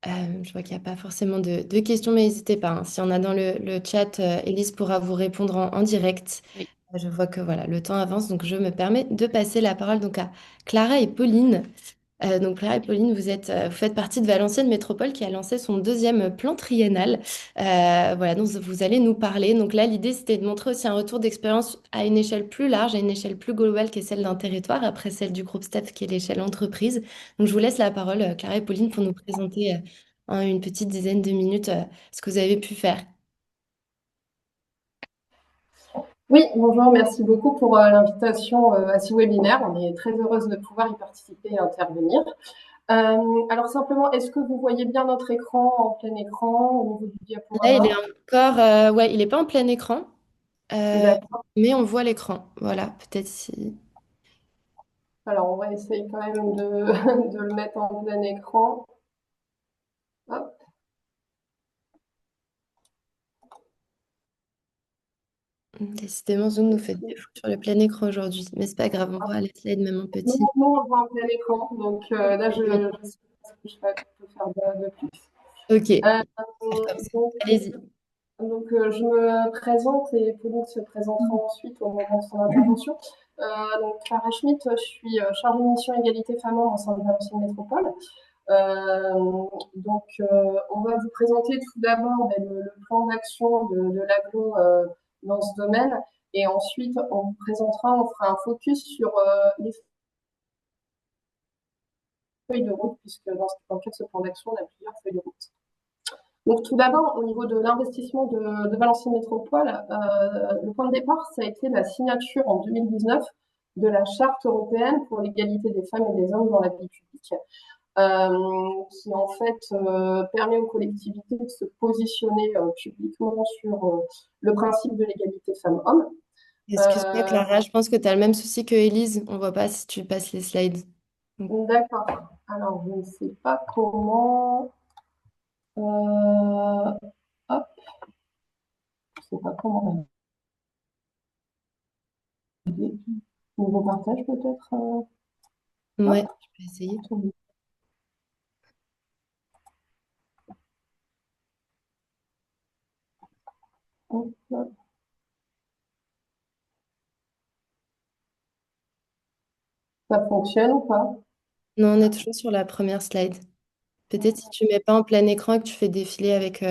Je vois qu'il n'y a pas forcément de questions, mais n'hésitez pas, hein. Si on a dans le chat, Élise pourra vous répondre en direct. Oui. Je vois que voilà, le temps avance, donc je me permets de passer la parole donc à Clara et Pauline. Donc Clara et Pauline, vous faites partie de Valenciennes Métropole qui a lancé son deuxième plan triennal. Voilà, donc vous allez nous parler. Donc là, l'idée, c'était de montrer aussi un retour d'expérience à une échelle plus large, à une échelle plus globale qui est celle d'un territoire, après celle du groupe STEP qui est l'échelle entreprise. Donc je vous laisse la parole, Clara et Pauline, pour nous présenter en une petite dizaine de minutes ce que vous avez pu faire. Oui, bonjour, merci beaucoup pour l'invitation à ce webinaire. On est très heureuse de pouvoir y participer et intervenir. Alors simplement, est-ce que vous voyez bien notre écran en plein écran au niveau du Là, il est diaporama? encore, ouais, il n'est pas en plein écran, euh, D'accord. mais on voit l'écran. Voilà, peut-être si. Alors on va essayer quand même de, de le mettre en plein écran. Hop. Décidément, Zoom nous fait des défaut sur le plein écran aujourd'hui, mais c'est pas grave, on voit les slides même en Non, petit. non, on le voit en plein écran, donc là je sais pas ce que je peux faire de plus. Ok, Euh, faire comme ça. donc, Allez-y. je me présente et Pauline se présentera ensuite au moment de son intervention. Donc, Clara Schmitt, je suis chargée de mission égalité femmes-hommes au sein de Valenciennes Métropole. On va vous présenter tout d'abord le plan d'action de l'aglo dans ce domaine. Et ensuite, on fera un focus sur les feuilles de route, puisque dans le cadre de ce plan d'action, on a plusieurs feuilles de route. Donc, tout d'abord, au niveau de l'investissement de Valenciennes Métropole, le point de départ, ça a été la signature en 2019 de la Charte européenne pour l'égalité des femmes et des hommes dans la vie publique, qui en fait permet aux collectivités de se positionner publiquement sur le principe de l'égalité femmes-hommes. Excuse-moi, Clara, je pense que tu as le même souci que Élise. On voit pas si tu passes les slides. Donc, D'accord. Alors, je ne sais pas comment. Hop, je ne sais pas comment. Nouveau partage peut-être. ouais, Hop. je peux essayer. Hop, hop. Ça fonctionne ou pas? Non, on est toujours sur la première slide. Peut-être si tu mets pas en plein écran et que tu fais défiler avec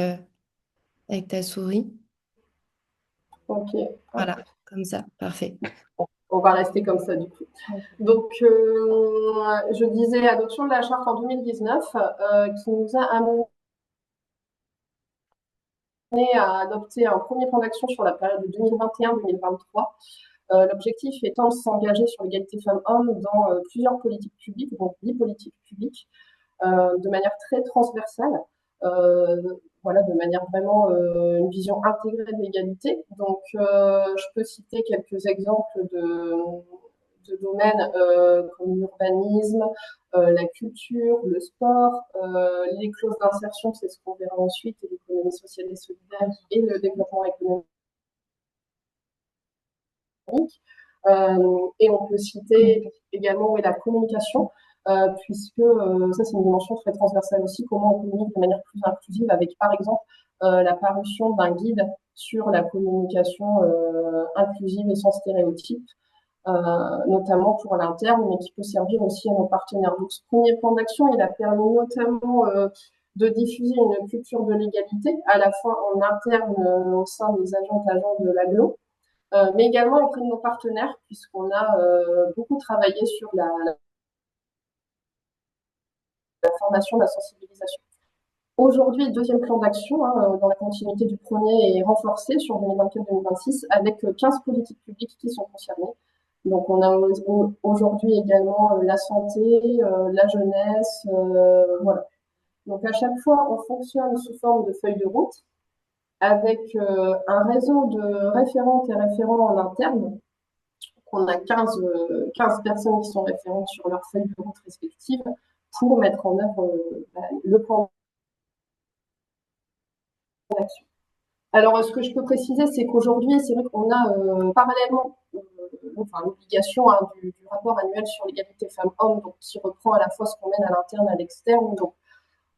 ta souris. Ok. Hop. Voilà, comme ça, parfait. On va rester comme ça du coup. Donc, je disais adoption de la charte en 2019 qui nous a amené à adopter un premier plan d'action sur la période de 2021-2023. L'objectif étant de s'engager sur l'égalité femmes-hommes dans plusieurs politiques publiques, donc 10 politiques publiques, de manière très transversale, voilà, de manière vraiment une vision intégrée de l'égalité. Donc, je peux citer quelques exemples de domaines comme l'urbanisme, la culture, le sport, les clauses d'insertion, c'est ce qu'on verra ensuite, et l'économie sociale et solidaire et le développement économique. Et on peut citer également la communication, puisque ça c'est une dimension très transversale aussi, comment on communique de manière plus inclusive avec par exemple la parution d'un guide sur la communication inclusive et sans stéréotypes, notamment pour l'interne, mais qui peut servir aussi à nos partenaires. Donc ce premier plan d'action, il a permis notamment de diffuser une culture de l'égalité, à la fois en interne au sein des agents de l'agglo, mais également auprès de nos partenaires, puisqu'on a beaucoup travaillé sur la formation, la sensibilisation. Aujourd'hui, deuxième plan d'action, dans la continuité du premier, est renforcé sur 2024-2026 avec 15 politiques publiques qui sont concernées. Donc, on a aujourd'hui également la santé, la jeunesse, voilà. Donc, à chaque fois, on fonctionne sous forme de feuille de route avec un réseau de référentes et référents en interne. On a 15 personnes qui sont référentes sur leur feuille de route respective pour mettre en œuvre le plan d'action. Alors, ce que je peux préciser, c'est qu'aujourd'hui, c'est vrai qu'on a parallèlement l'obligation du rapport annuel sur l'égalité femmes-hommes, donc qui reprend à la fois ce qu'on mène à l'interne et à l'externe. Donc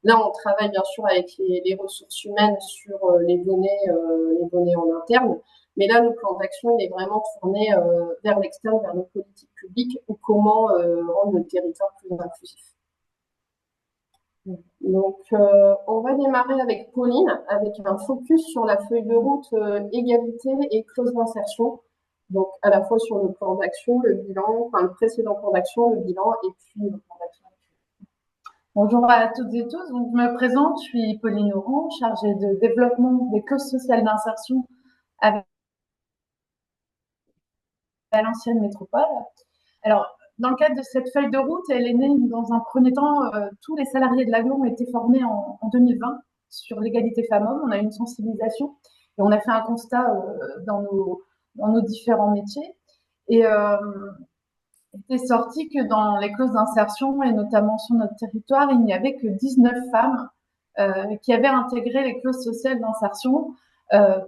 là, on travaille bien sûr avec les ressources humaines sur les données en interne. Mais là, le plan d'action, il est vraiment tourné vers l'externe, vers nos politiques publiques, ou comment rendre le territoire plus inclusif. Donc, on va démarrer avec Pauline, avec un focus sur la feuille de route égalité et clause d'insertion. Donc, à la fois sur le plan d'action, le bilan, enfin le précédent plan d'action, le bilan, et puis le plan d'action. Bonjour à toutes et tous. Donc, je me présente, je suis Pauline Auron, chargée de développement des clauses sociales d'insertion avec l'ancienne métropole. Alors, dans le cadre de cette feuille de route, elle est née dans un premier temps, tous les salariés de l'aglo ont été formés en 2020 sur l'égalité femmes-hommes. On a eu une sensibilisation et on a fait un constat dans nos différents métiers. Et il était sorti que dans les clauses d'insertion, et notamment sur notre territoire, il n'y avait que 19 femmes qui avaient intégré les clauses sociales d'insertion.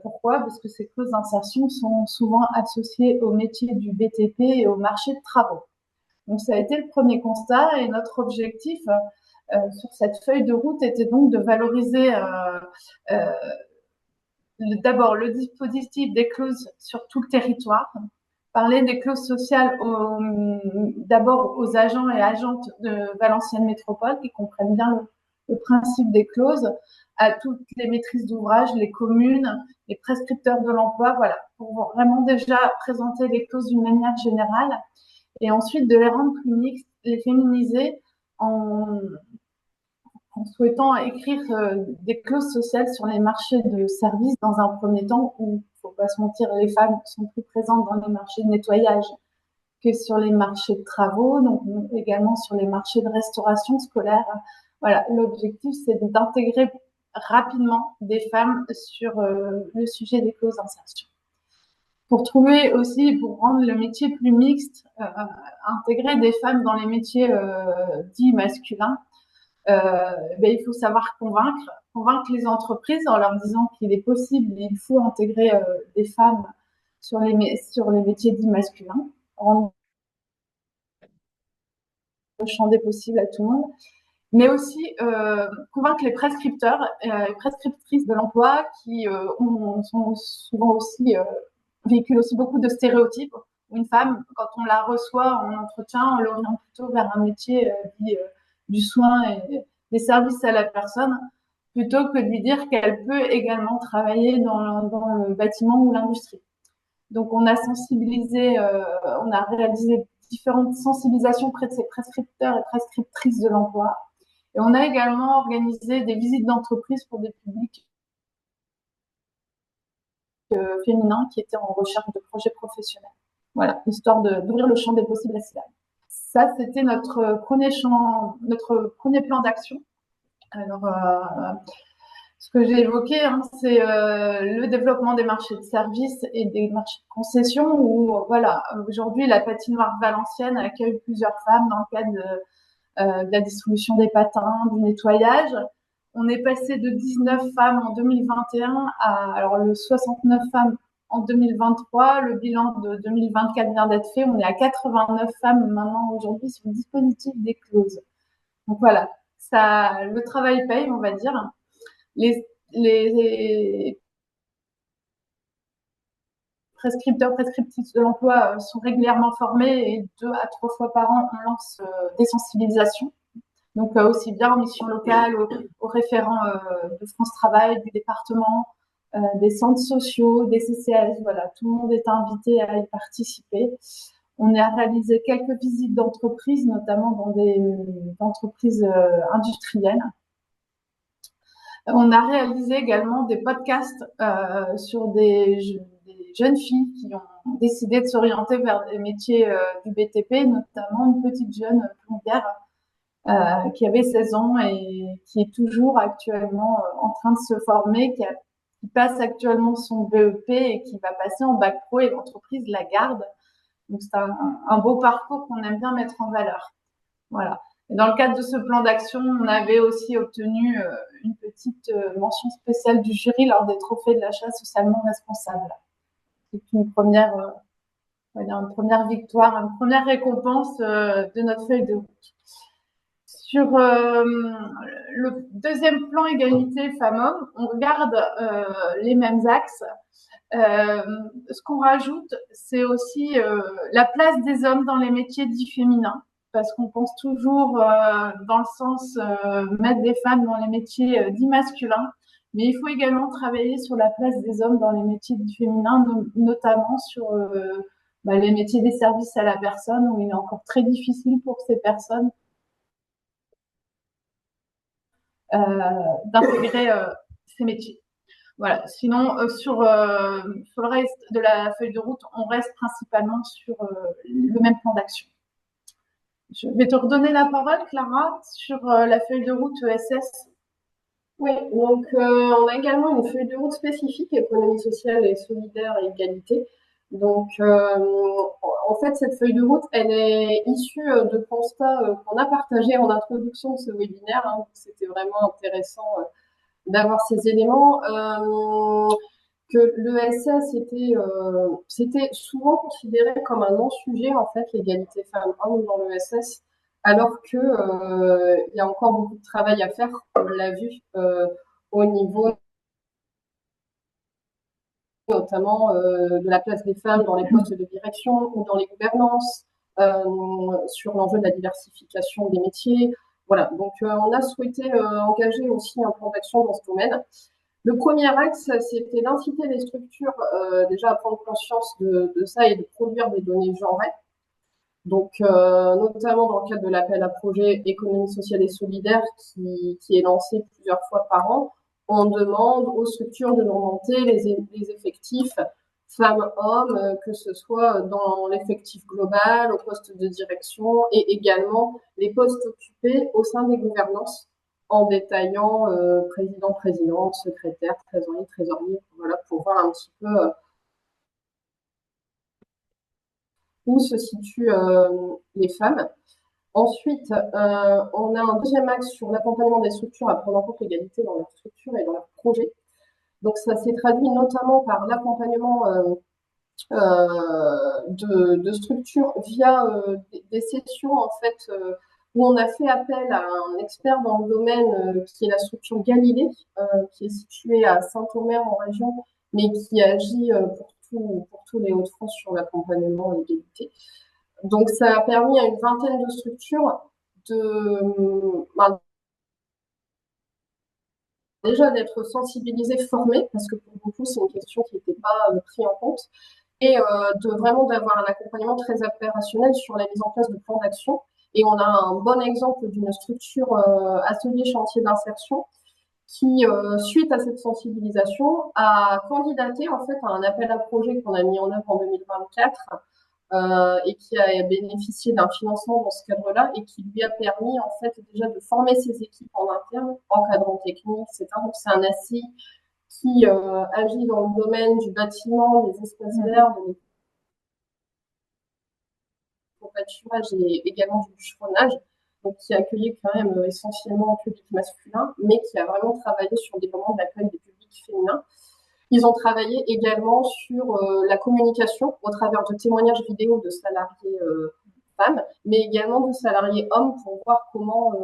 Pourquoi? Parce que ces clauses d'insertion sont souvent associées au métier du BTP et au marché de travaux. Donc, ça a été le premier constat, et notre objectif sur cette feuille de route était donc de valoriser d'abord le dispositif des clauses sur tout le territoire, parler des clauses sociales d'abord aux agents et agentes de Valenciennes Métropole qui comprennent bien le principe des clauses, à toutes les maîtrises d'ouvrage, les communes, les prescripteurs de l'emploi, voilà, pour vraiment déjà présenter les clauses d'une manière générale, et ensuite de les rendre plus mixtes, les féminiser en souhaitant écrire des clauses sociales sur les marchés de services dans un premier temps où, il ne faut pas se mentir, les femmes sont plus présentes dans les marchés de nettoyage que sur les marchés de travaux, donc également sur les marchés de restauration scolaire. Voilà, l'objectif, c'est d'intégrer rapidement des femmes sur le sujet des clauses d'insertion. Pour trouver aussi, pour rendre le métier plus mixte, intégrer des femmes dans les métiers dits masculins, il faut savoir convaincre les entreprises en leur disant qu'il est possible, il faut intégrer des femmes sur les métiers dits masculins, rendre le champ des possibles à tout le monde, mais aussi convaincre les prescripteurs et prescriptrices de l'emploi qui sont souvent aussi véhiculent aussi beaucoup de stéréotypes une femme, quand on la reçoit en entretien, on l'oriente plutôt vers un métier du soin et des services à la personne, plutôt que de lui dire qu'elle peut également travailler dans le bâtiment ou l'industrie. Donc, on a sensibilisé, on a réalisé différentes sensibilisations auprès de ces prescripteurs et prescriptrices de l'emploi. Et on a également organisé des visites d'entreprise pour des publics féminins qui étaient en recherche de projets professionnels. Voilà, histoire d'ouvrir le champ des possibles à cela. Ça, c'était notre premier plan d'action. Alors, ce que j'ai évoqué, c'est le développement des marchés de services et des marchés de concession où, voilà, aujourd'hui, la patinoire Valenciennes accueille plusieurs femmes dans le cadre de la distribution des patins, du nettoyage. On est passé de 19 femmes en 2021 à alors le 69 femmes en 2023. Le bilan de 2024 vient d'être fait. On est à 89 femmes maintenant aujourd'hui sur le dispositif des clauses. Donc voilà, ça, le travail paye, on va dire. Les prescripteurs, prescriptrices de l'emploi sont régulièrement formés et 2 à 3 fois par an, on lance des sensibilisations. Donc, aussi bien en mission locale, aux référents de France Travail, du département, des centres sociaux, des CCAS. Voilà, tout le monde est invité à y participer. On a réalisé quelques visites d'entreprises, notamment dans des entreprises industrielles. On a réalisé également des podcasts sur des jeunes filles qui ont décidé de s'orienter vers des métiers du BTP, notamment une petite jeune plombière qui avait 16 ans et qui est toujours actuellement en train de se former, qui passe actuellement son BEP et qui va passer en bac pro et l'entreprise la garde. Donc, c'est un beau parcours qu'on aime bien mettre en valeur. Voilà. Et dans le cadre de ce plan d'action, on avait aussi obtenu une petite mention spéciale du jury lors des trophées de l'achat socialement responsable. C'est une première victoire, une première récompense de notre feuille de route. Sur le deuxième plan égalité femmes-hommes, on regarde les mêmes axes. Ce qu'on rajoute, c'est aussi la place des hommes dans les métiers dits féminins, parce qu'on pense toujours dans le sens mettre des femmes dans les métiers dits masculins, mais il faut également travailler sur la place des hommes dans les métiers dits féminins, notamment sur les métiers des services à la personne, où il est encore très difficile pour ces personnes d'intégrer ces métiers. Voilà. Sinon, sur le reste de la feuille de route, on reste principalement sur le même plan d'action. Je vais te redonner la parole, Clara, sur la feuille de route ESS. Oui, donc on a également une feuille de route spécifique économie sociale et solidaire et égalité. Donc, en fait, cette feuille de route, elle est issue de constats qu'on a partagés en introduction de ce webinaire. C'était vraiment intéressant d'avoir ces éléments. Que l'ESS c'était souvent considéré comme un non-sujet, en fait, l'égalité femmes-hommes dans l'ESS, alors que il y a encore beaucoup de travail à faire, on l'a vu, au niveau notamment de la place des femmes dans les postes de direction ou dans les gouvernances, sur l'enjeu de la diversification des métiers. Voilà, donc on a souhaité engager aussi un plan d'action dans ce domaine. Le premier axe, c'était d'inciter les structures déjà à prendre conscience de ça et de produire des données genrées. Donc, notamment dans le cadre de l'appel à projet économie sociale et solidaire qui est lancé plusieurs fois par an, on demande aux structures de nous remonter les effectifs femmes-hommes, que ce soit dans l'effectif global, au poste de direction et également les postes occupés au sein des gouvernances en détaillant président, présidente, secrétaire, trésorier, voilà, pour voir un petit peu où se situent les femmes. Ensuite, on a un deuxième axe sur l'accompagnement des structures à prendre en compte l'égalité dans leurs structures et dans leurs projets. Donc, ça s'est traduit notamment par l'accompagnement de structures via des sessions, en fait, où on a fait appel à un expert dans le domaine qui est la structure Galilée, qui est située à Saint-Omer en région, mais qui agit pour pour tous les Hauts-de-France sur l'accompagnement et l'égalité. Donc, ça a permis à une vingtaine de structures ben, déjà d'être sensibilisées, formées, parce que pour beaucoup, c'est une question qui n'était pas prise en compte, et de vraiment d'avoir un accompagnement très opérationnel sur la mise en place de plans d'action. Et on a un bon exemple d'une structure atelier chantier d'insertion qui, suite à cette sensibilisation, a candidaté en fait à un appel à projet qu'on a mis en œuvre en 2024 et qui a bénéficié d'un financement dans ce cadre-là et qui lui a permis en fait déjà de former ses équipes en interne, encadrant technique, etc. Donc c'est un ACI qui agit dans le domaine du bâtiment, des espaces verts, de l'éco-pâturage et également du bûcheronnage, donc qui accueillait quand même essentiellement un public masculin, mais qui a vraiment travaillé sur des moments d'accueil des publics féminins. Ils ont travaillé également sur la communication au travers de témoignages vidéo de salariés femmes, mais également de salariés hommes pour voir comment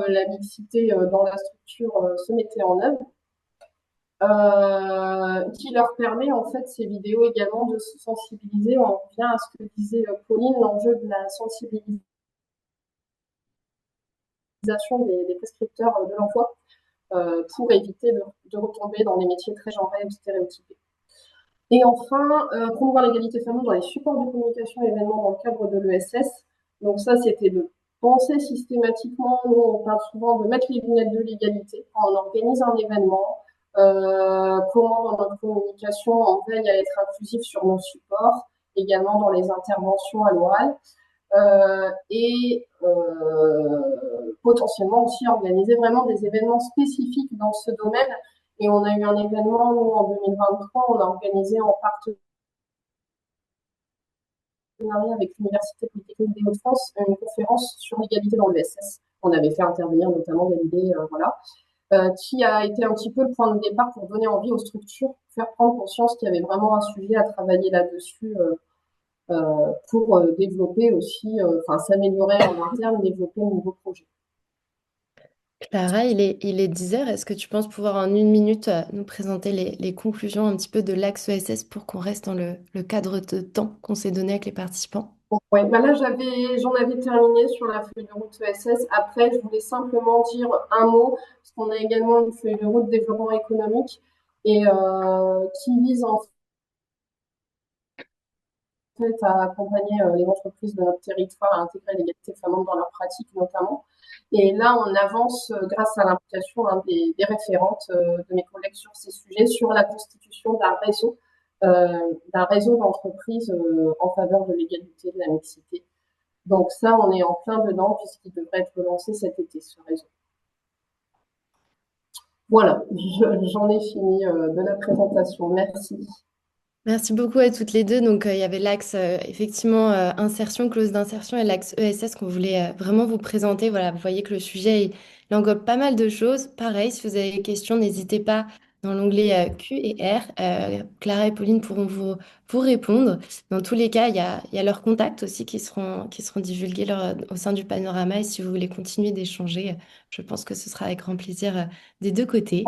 la mixité dans la structure se mettait en œuvre. Qui leur permet en fait ces vidéos également de se sensibiliser. On revient à ce que disait Pauline, l'enjeu de la sensibilisation des prescripteurs de l'emploi pour éviter de retomber dans des métiers très genrés ou stéréotypés. Et enfin, promouvoir l'égalité femmes dans les supports de communication et événements dans le cadre de l'ESS. Donc ça, c'était de penser systématiquement, nous on parle souvent de mettre les lunettes de l'égalité quand on organise un événement, comment dans notre communication on veille à être inclusif sur nos supports, également dans les interventions à l'oral, et potentiellement aussi organiser vraiment des événements spécifiques dans ce domaine. Et on a eu un événement, nous, en 2023, on a organisé en partenariat avec l'Université polytechnique des Hauts-de-France une conférence sur l'égalité dans l'ESS. On avait fait intervenir notamment Validé, qui a été un petit peu le point de départ pour donner envie aux structures, faire prendre conscience qu'il y avait vraiment un sujet à travailler là-dessus pour développer aussi, s'améliorer en interne, développer de nouveaux projets. Clara, il est 10 heures. Est-ce que tu penses pouvoir en une minute nous présenter les conclusions un petit peu de l'axe ESS pour qu'on reste dans le cadre de temps qu'on s'est donné avec les participants? Ouais, bah là, j'en avais terminé sur la feuille de route ESS. Après, je voulais simplement dire un mot, parce qu'on a également une feuille de route développement économique et qui vise en fait à accompagner les entreprises de notre territoire à intégrer l'égalité femmes dans leurs pratiques notamment. Et là, on avance grâce à l'implication des référentes de mes collègues sur ces sujets, sur la constitution d'un réseau d'entreprises en faveur de l'égalité, de la mixité. Donc ça, on est en plein dedans puisqu'il devrait être lancé cet été, ce réseau. Voilà, j'en ai fini de la présentation. Merci. Merci beaucoup à toutes les deux. Donc, il y avait l'axe, effectivement, insertion, clause d'insertion et l'axe ESS qu'on voulait vraiment vous présenter. Voilà, vous voyez que le sujet, il englobe pas mal de choses. Pareil, si vous avez des questions, n'hésitez pas dans l'onglet Q et R. Clara et Pauline pourront vous répondre. Dans tous les cas, il y a leurs contacts aussi qui seront divulgués au sein du panorama. Et si vous voulez continuer d'échanger, je pense que ce sera avec grand plaisir des deux côtés.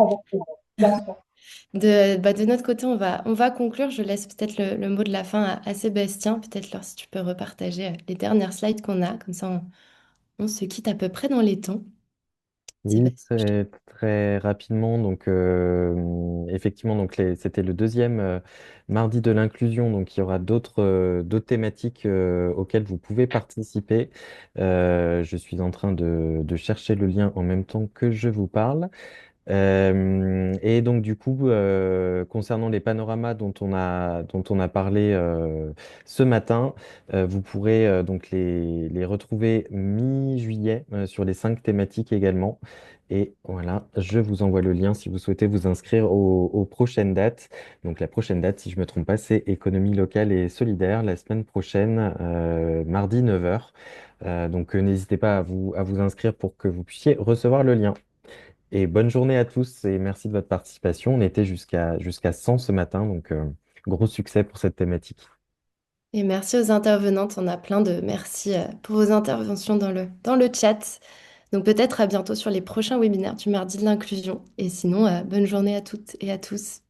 Bien sûr. De notre côté, on va conclure. Je laisse peut-être le mot de la fin à Sébastien. Peut-être, Laure, si tu peux repartager les dernières slides qu'on a. Comme ça, on se quitte à peu près dans les temps. Oui, Sébastien, très, très rapidement. Donc, effectivement, donc c'était le deuxième mardi de l'inclusion. Donc, il y aura d'autres thématiques auxquelles vous pouvez participer. Je suis en train de chercher le lien en même temps que je vous parle. Et donc du coup, concernant les panoramas dont on a parlé ce matin, vous pourrez donc les retrouver mi-juillet sur les 5 thématiques également. Et voilà, je vous envoie le lien si vous souhaitez vous inscrire aux prochaines dates. Donc la prochaine date, si je ne me trompe pas, c'est économie locale et solidaire, la semaine prochaine, mardi 9 h. Donc n'hésitez pas à vous inscrire pour que vous puissiez recevoir le lien. Et bonne journée à tous et merci de votre participation. On était jusqu'à 100 ce matin, donc gros succès pour cette thématique. et merci aux intervenantes. On a plein de merci pour vos interventions dans le chat. Donc, peut-être à bientôt sur les prochains webinaires du mardi de l'inclusion. Et sinon, bonne journée à toutes et à tous.